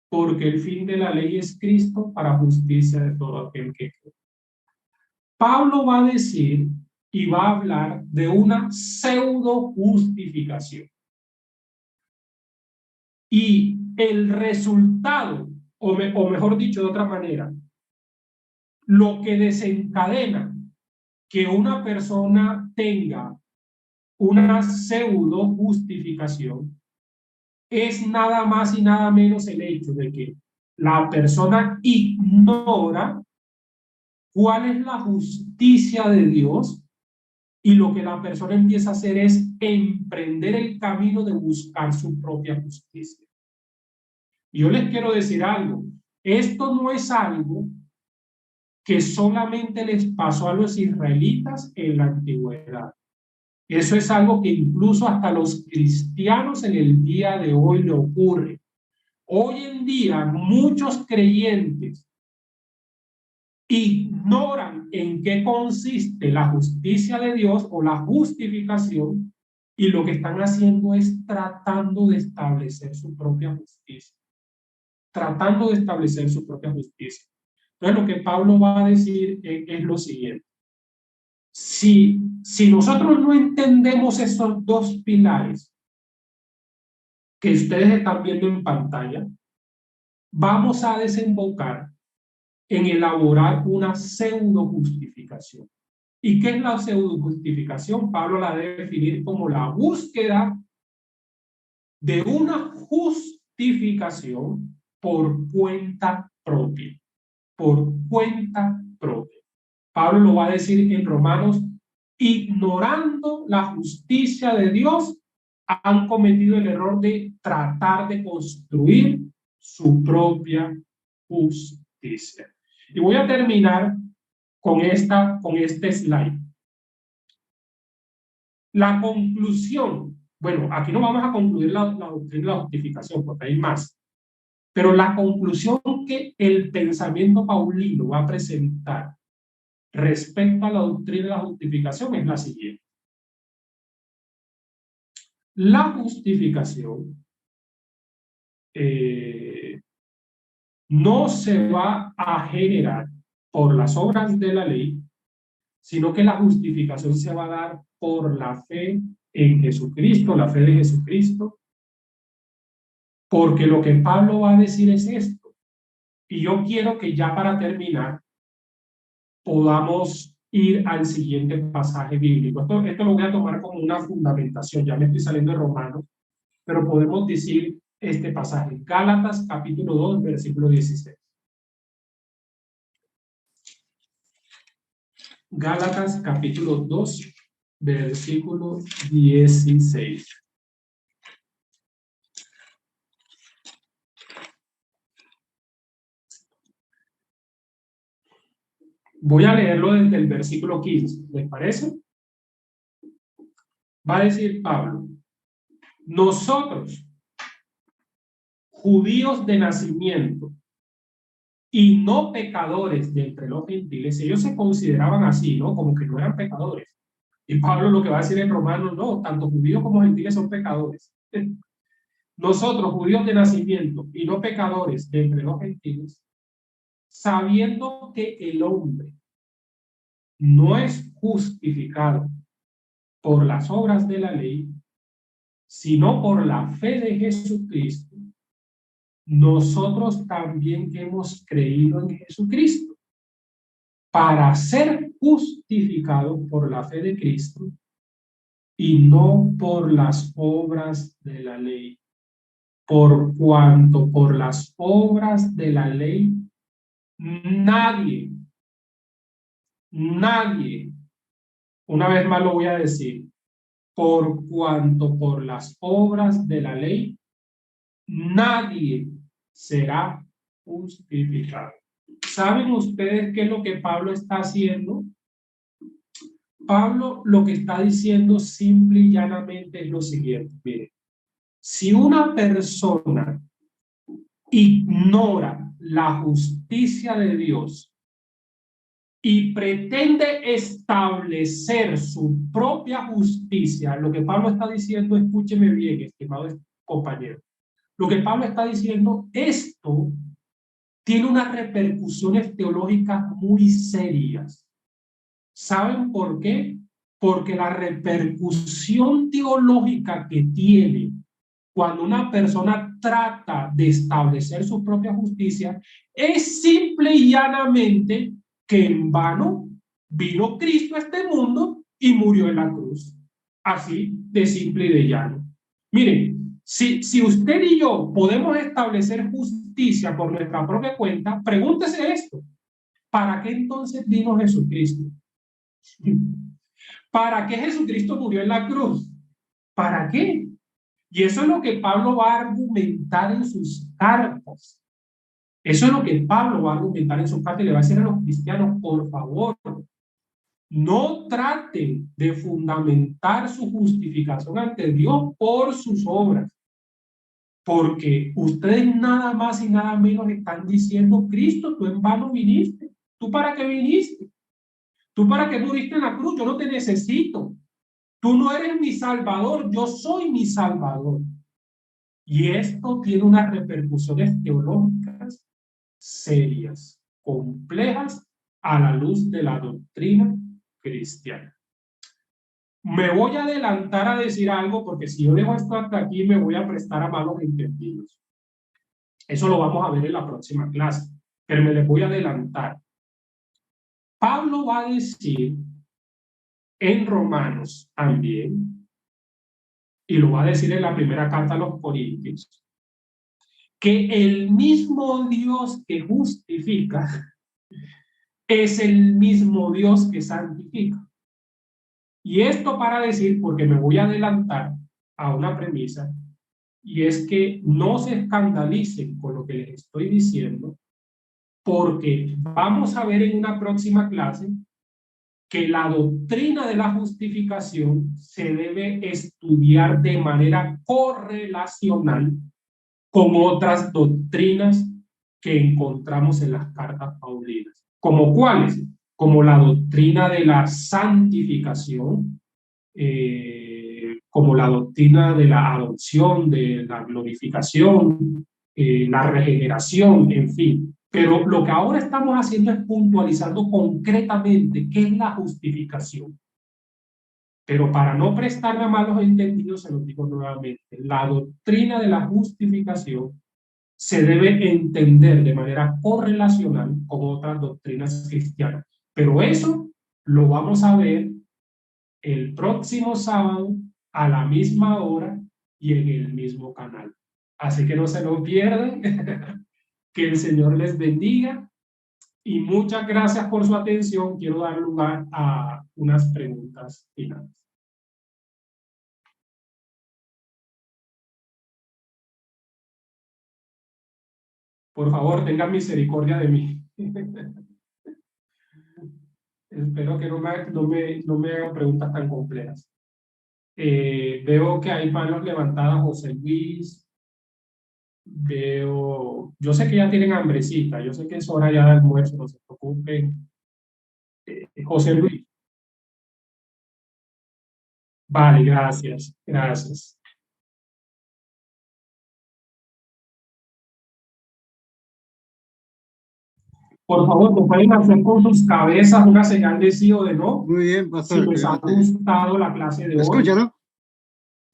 porque el fin de la ley es Cristo para justicia de todo aquel que cree. Pablo va a decir y va a hablar de una pseudo justificación. Y el resultado, o mejor dicho de otra manera, lo que desencadena que una persona tenga una pseudo justificación es nada más y nada menos el hecho de que la persona ignora cuál es la justicia de Dios y lo que la persona empieza a hacer es emprender el camino de buscar su propia justicia. Y yo les quiero decir algo, esto no es algo que solamente les pasó a los israelitas en la antigüedad. Eso es algo que incluso hasta los cristianos en el día de hoy le ocurre. Hoy en día muchos creyentes ignoran en qué consiste la justicia de Dios o la justificación, y lo que están haciendo es tratando de establecer su propia justicia. Tratando de establecer su propia justicia. Entonces lo que Pablo va a decir es lo siguiente. Si nosotros no entendemos esos dos pilares que ustedes están viendo en pantalla, vamos a desembocar en elaborar una pseudo justificación. ¿Y qué es la pseudo justificación? Pablo la debe definir como la búsqueda de una justificación por cuenta propia. Por cuenta propia. Pablo lo va a decir en Romanos: ignorando la justicia de Dios, han cometido el error de tratar de construir su propia justicia. Y voy a terminar con este slide. La conclusión, bueno, aquí no vamos a concluir la doctrina de la justificación, porque hay más, pero la conclusión que el pensamiento paulino va a presentar respecto a la doctrina de la justificación es la siguiente. La justificación no se va a generar por las obras de la ley, sino que la justificación se va a dar por la fe en Jesucristo, la fe de Jesucristo, porque lo que Pablo va a decir es esto. Y yo quiero que ya para terminar podamos ir al siguiente pasaje bíblico. Esto lo voy a tomar como una fundamentación, ya me estoy saliendo de Romanos, pero podemos decir este pasaje, Gálatas capítulo 2, versículo 16. Gálatas capítulo 2, versículo 16. Voy a leerlo desde el versículo 15, ¿les parece? Va a decir Pablo: nosotros, judíos de nacimiento y no pecadores de entre los gentiles, ellos se consideraban así, ¿no? Como que no eran pecadores. Y Pablo lo que va a decir en Romanos: no, tanto judíos como gentiles son pecadores. Nosotros, judíos de nacimiento y no pecadores de entre los gentiles, sabiendo que el hombre no es justificado por las obras de la ley, sino por la fe de Jesucristo, nosotros también que hemos creído en Jesucristo, para ser justificados por la fe de Cristo y no por las obras de la ley. por cuanto por las obras de la ley nadie, una vez más lo voy a decir, por cuanto por las obras de la ley nadie será justificado. ¿Saben ustedes qué es lo que Pablo está haciendo? Pablo lo que está diciendo simple y llanamente es lo siguiente. Miren, si una persona ignora la justicia de Dios y pretende establecer su propia justicia, lo que Pablo está diciendo, escúcheme bien, estimado compañero, lo que Pablo está diciendo, esto tiene unas repercusiones teológicas muy serias. ¿Saben por qué? Porque la repercusión teológica que tiene cuando una persona trata de establecer su propia justicia es simple y llanamente que en vano vino Cristo a este mundo y murió en la cruz. Así de simple y de llano. Miren, si usted y yo podemos establecer justicia por nuestra propia cuenta, pregúntese esto: ¿para qué entonces vino Jesucristo? ¿Para qué Jesucristo murió en la cruz? ¿Para qué? Y eso es lo que Pablo va a argumentar en sus cartas. Eso es lo que Pablo va a argumentar en sus cartas y le va a decir a los cristianos: por favor, no traten de fundamentar su justificación ante Dios por sus obras, porque ustedes nada más y nada menos están diciendo: Cristo, tú en vano viniste. ¿Tú para qué viniste? ¿Tú para qué muriste en la cruz? Yo no te necesito. Tú no eres mi salvador, yo soy mi salvador. Y esto tiene unas repercusiones teológicas serias, complejas, a la luz de la doctrina cristiana. Me voy a adelantar a decir algo, porque si yo dejo esto hasta aquí me voy a prestar a malos entendidos. Eso lo vamos a ver en la próxima clase, pero me les voy a adelantar. Pablo va a decir en Romanos también, y lo va a decir en la primera carta a los Corintios, que el mismo Dios que justifica es el mismo Dios que santifica. Y esto para decir, porque me voy a adelantar a una premisa, y es que no se escandalicen con lo que les estoy diciendo, porque vamos a ver en una próxima clase que la doctrina de la justificación se debe estudiar de manera correlacional con otras doctrinas que encontramos en las cartas paulinas. ¿Como cuáles? Como la doctrina de la santificación, como la doctrina de la adopción, de la glorificación, la regeneración, en fin. Pero lo que ahora estamos haciendo es puntualizando concretamente qué es la justificación. Pero para no prestarme a malos entendidos, se lo digo nuevamente, la doctrina de la justificación se debe entender de manera correlacional con otras doctrinas cristianas. Pero eso lo vamos a ver el próximo sábado a la misma hora y en el mismo canal. Así que no se lo pierdan. Que el Señor les bendiga y muchas gracias por su atención. Quiero dar lugar a unas preguntas finales. Por favor, tengan misericordia de mí. Espero que no me hagan preguntas tan complejas. Veo que hay manos levantadas. José Luis. Veo, yo sé que ya tienen hambrecita, yo sé que es hora ya de almuerzo, no se preocupen. José Luis. Vale, gracias, gracias. Por favor, ¿me pueden hacer con sus cabezas una señal de sí o de no? Muy bien, pastor. Si les ha gustado la clase de hoy. ¿Escucha, no?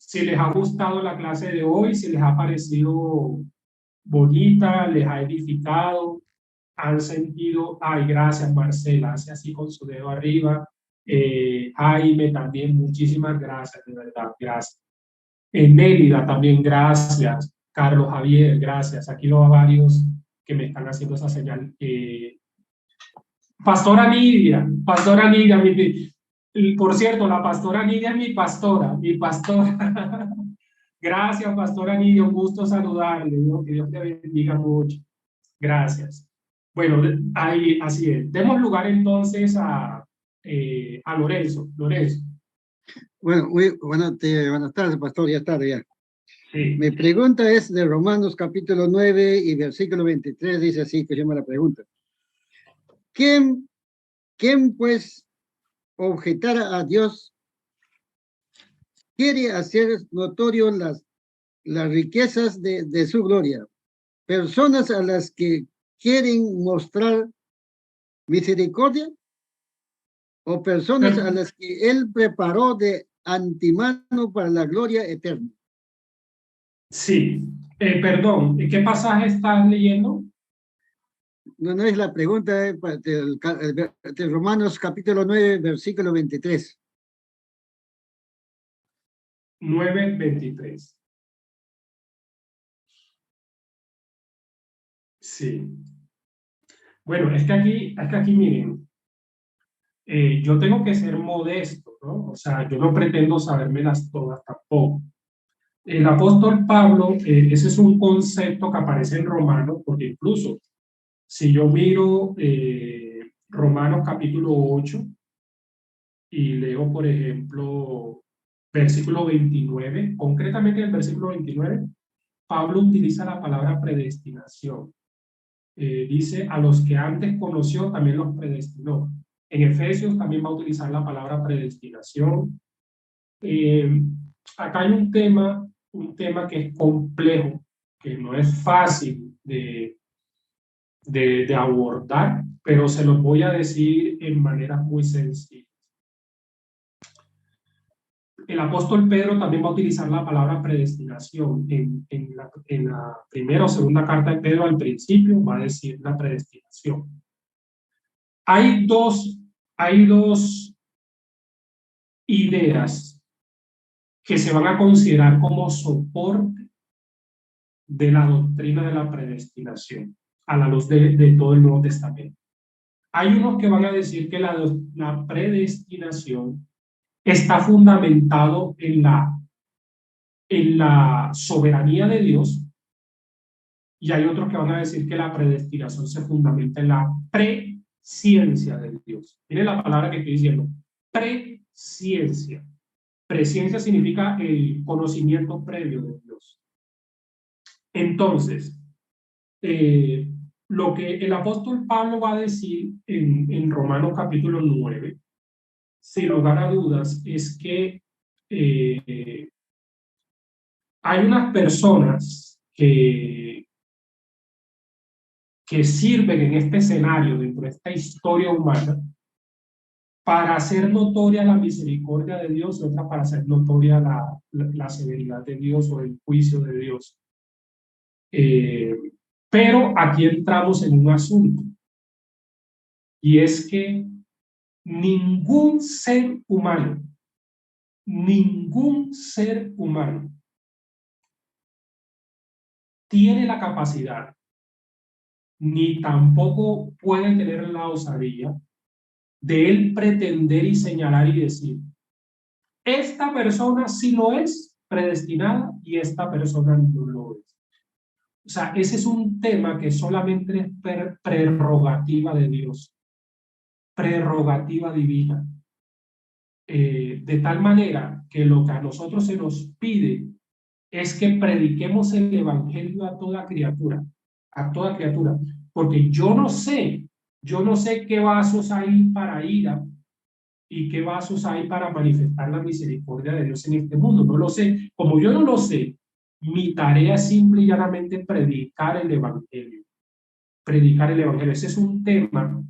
Si les ha gustado la clase de hoy, si les ha parecido bonita, les ha edificado, han sentido, ay, gracias Marcela, hace así con su dedo arriba, Jaime también, muchísimas gracias, de verdad, gracias. Mérida también, gracias. Carlos Javier, gracias. Aquí lo va varios que me están haciendo esa señal. Pastora Nidia, por cierto, la pastora Nidia es mi pastora. Gracias, pastora Nidia, un gusto saludarle, ¿no? Que Dios te bendiga mucho. Gracias. Bueno, ahí, así es. Demos lugar entonces a Lorenzo. Lorenzo. Bueno, buenas tardes, pastor, ya tarde ya. Sí. Mi pregunta es de Romanos capítulo 9 y versículo 23, dice así, que llama la pregunta. ¿Quién pues objetara a Dios? Quiere hacer notorio las riquezas de su gloria. Personas a las que quieren mostrar misericordia o personas a las que él preparó de antemano para la gloria eterna. Sí, perdón, ¿qué pasaje estás leyendo? No es la pregunta de Romanos capítulo 9, versículo 23. 9:23. Sí. Bueno, es que aquí miren, yo tengo que ser modesto, ¿no? O sea, yo no pretendo sabérmelas todas tampoco. El apóstol Pablo, ese es un concepto que aparece en Romanos, porque incluso si yo miro Romanos capítulo 8 y leo, por ejemplo, versículo 29, concretamente el versículo 29, Pablo utiliza la palabra predestinación. Dice, a los que antes conoció también los predestinó. En Efesios también va a utilizar la palabra predestinación. Acá hay un tema que es complejo, que no es fácil de abordar, pero se los voy a decir en maneras muy sencillas. El apóstol Pedro también va a utilizar la palabra predestinación. En la primera o segunda carta de Pedro, al principio, va a decir la predestinación. Hay dos ideas que se van a considerar como soporte de la doctrina de la predestinación a la luz de todo el Nuevo Testamento. Hay unos que van a decir que la predestinación está fundamentado en la soberanía de Dios, y hay otros que van a decir que la predestinación se fundamenta en la presciencia de Dios. Miren la palabra que estoy diciendo, presciencia. Presciencia significa el conocimiento previo de Dios. Entonces, lo que el apóstol Pablo va a decir en Romanos capítulo 9, sin lugar a dudas, es que hay unas personas que sirven en este escenario, dentro de esta historia humana, para hacer notoria la misericordia de Dios y otras para hacer notoria la severidad de Dios o el juicio de Dios. Pero aquí entramos en un asunto, y es que ningún ser humano tiene la capacidad, ni tampoco puede tener la osadía de él pretender y señalar y decir, esta persona sí lo es predestinada y esta persona no lo es. O sea, ese es un tema que solamente es prerrogativa de Dios, prerrogativa divina. De tal manera que lo que a nosotros se nos pide es que prediquemos el evangelio a toda criatura, porque yo no sé qué vasos hay para ira y qué vasos hay para manifestar la misericordia de Dios en este mundo. No lo sé. Como yo no lo sé, mi tarea es simple y llanamente predicar el evangelio. Predicar el evangelio. Ese es un tema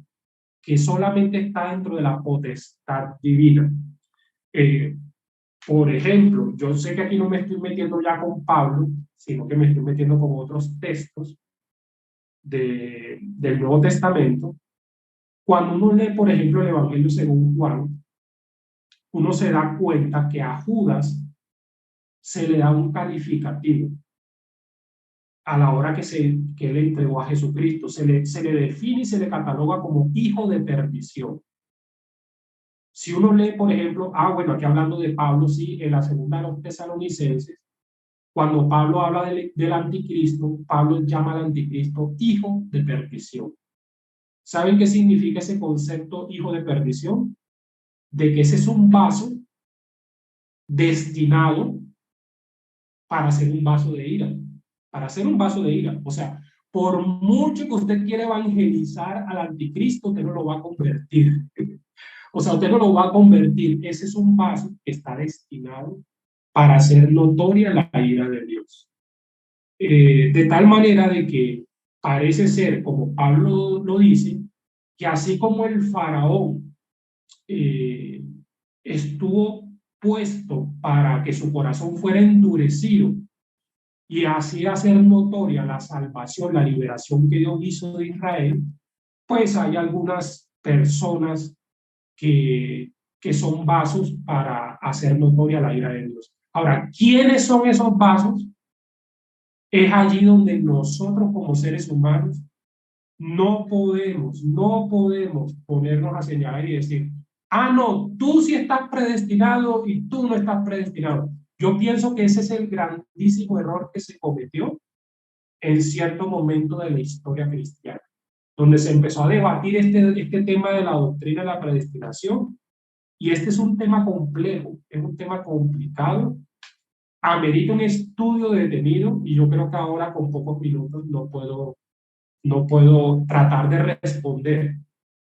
que solamente está dentro de la potestad divina. Por ejemplo, yo sé que aquí no me estoy metiendo ya con Pablo, sino que me estoy metiendo con otros textos del Nuevo Testamento. Cuando uno lee, por ejemplo, el Evangelio según Juan, uno se da cuenta que a Judas se le da un calificativo. a la hora que él entregó a Jesucristo. Se le define y se le cataloga como hijo de perdición. Si uno lee, por ejemplo, bueno, aquí hablando de Pablo, sí, en la segunda de los Tesalonicenses, cuando Pablo habla del anticristo, Pablo llama al anticristo hijo de perdición. ¿Saben qué significa ese concepto hijo de perdición? De que ese es un vaso destinado para ser un vaso de ira. Para ser un vaso de ira. O sea, por mucho que usted quiera evangelizar al anticristo, usted no lo va a convertir. O sea, usted no lo va a convertir. Ese es un vaso que está destinado para hacer notoria la ira de Dios. De tal manera de que parece ser, como Pablo lo dice, que así como el faraón estuvo puesto para que su corazón fuera endurecido y así hacer notoria la salvación, la liberación que Dios hizo de Israel, pues hay algunas personas que son vasos para hacer notoria la ira de Dios. Ahora, ¿quiénes son esos vasos? Es allí donde nosotros como seres humanos no podemos ponernos a señalar y decir, no, tú sí estás predestinado y tú no estás predestinado. Yo pienso que ese es el grandísimo error que se cometió en cierto momento de la historia cristiana, donde se empezó a debatir este tema de la doctrina de la predestinación. Y este es un tema complejo, es un tema complicado, amerita un estudio detenido, y yo creo que ahora con pocos minutos no puedo tratar de responder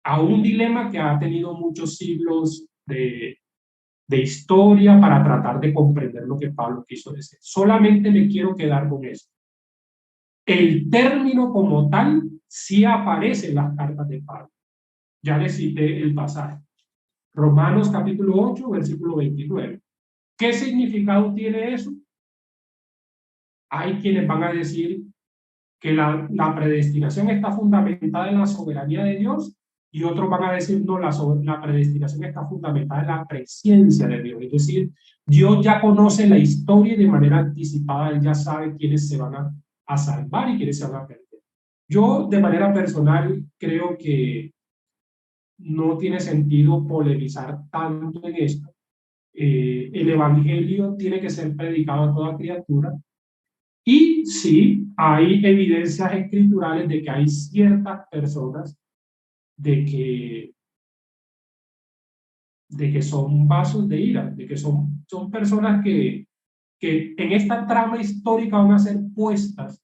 a un dilema que ha tenido muchos siglos de historia para tratar de comprender lo que Pablo quiso decir. Solamente me quiero quedar con eso. El término como tal sí aparece en las cartas de Pablo. Ya les cité el pasaje. Romanos capítulo 8, versículo 29. ¿Qué significado tiene eso? Hay quienes van a decir que la predestinación está fundamentada en la soberanía de Dios, y otros van a decir, no, la predestinación está fundamentada en la presencia de Dios. Es decir, Dios ya conoce la historia y de manera anticipada Él ya sabe quiénes se van a salvar y quiénes se van a perder. Yo, de manera personal, creo que no tiene sentido polemizar tanto en esto. El evangelio tiene que ser predicado a toda criatura, y sí, hay evidencias escriturales de que hay ciertas personas de que son vasos de ira, de que son personas que en esta trama histórica van a ser puestas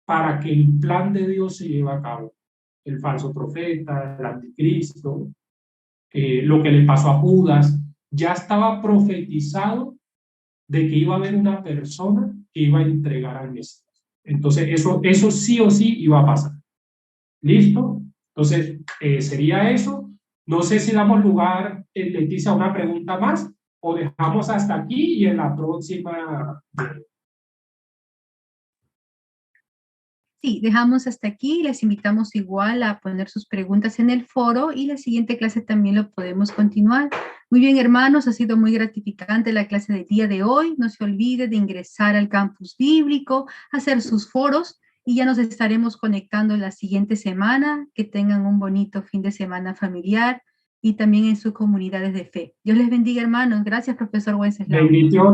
para que el plan de Dios se lleve a cabo. El falso profeta, el anticristo, lo que le pasó a Judas, ya estaba profetizado de que iba a haber una persona que iba a entregar al Mesías. Entonces, eso sí o sí iba a pasar. ¿Listo? Entonces, sería eso. No sé si damos lugar, Leticia, a una pregunta más, o dejamos hasta aquí y en la próxima. Sí, dejamos hasta aquí. Les invitamos igual a poner sus preguntas en el foro, y la siguiente clase también lo podemos continuar. Muy bien, hermanos, ha sido muy gratificante la clase del día de hoy. No se olvide de ingresar al campus bíblico, hacer sus foros, y ya nos estaremos conectando la siguiente semana. Que tengan un bonito fin de semana familiar y también en sus comunidades de fe. Dios les bendiga, hermanos. Gracias, profesor Wenceslao. Bendición.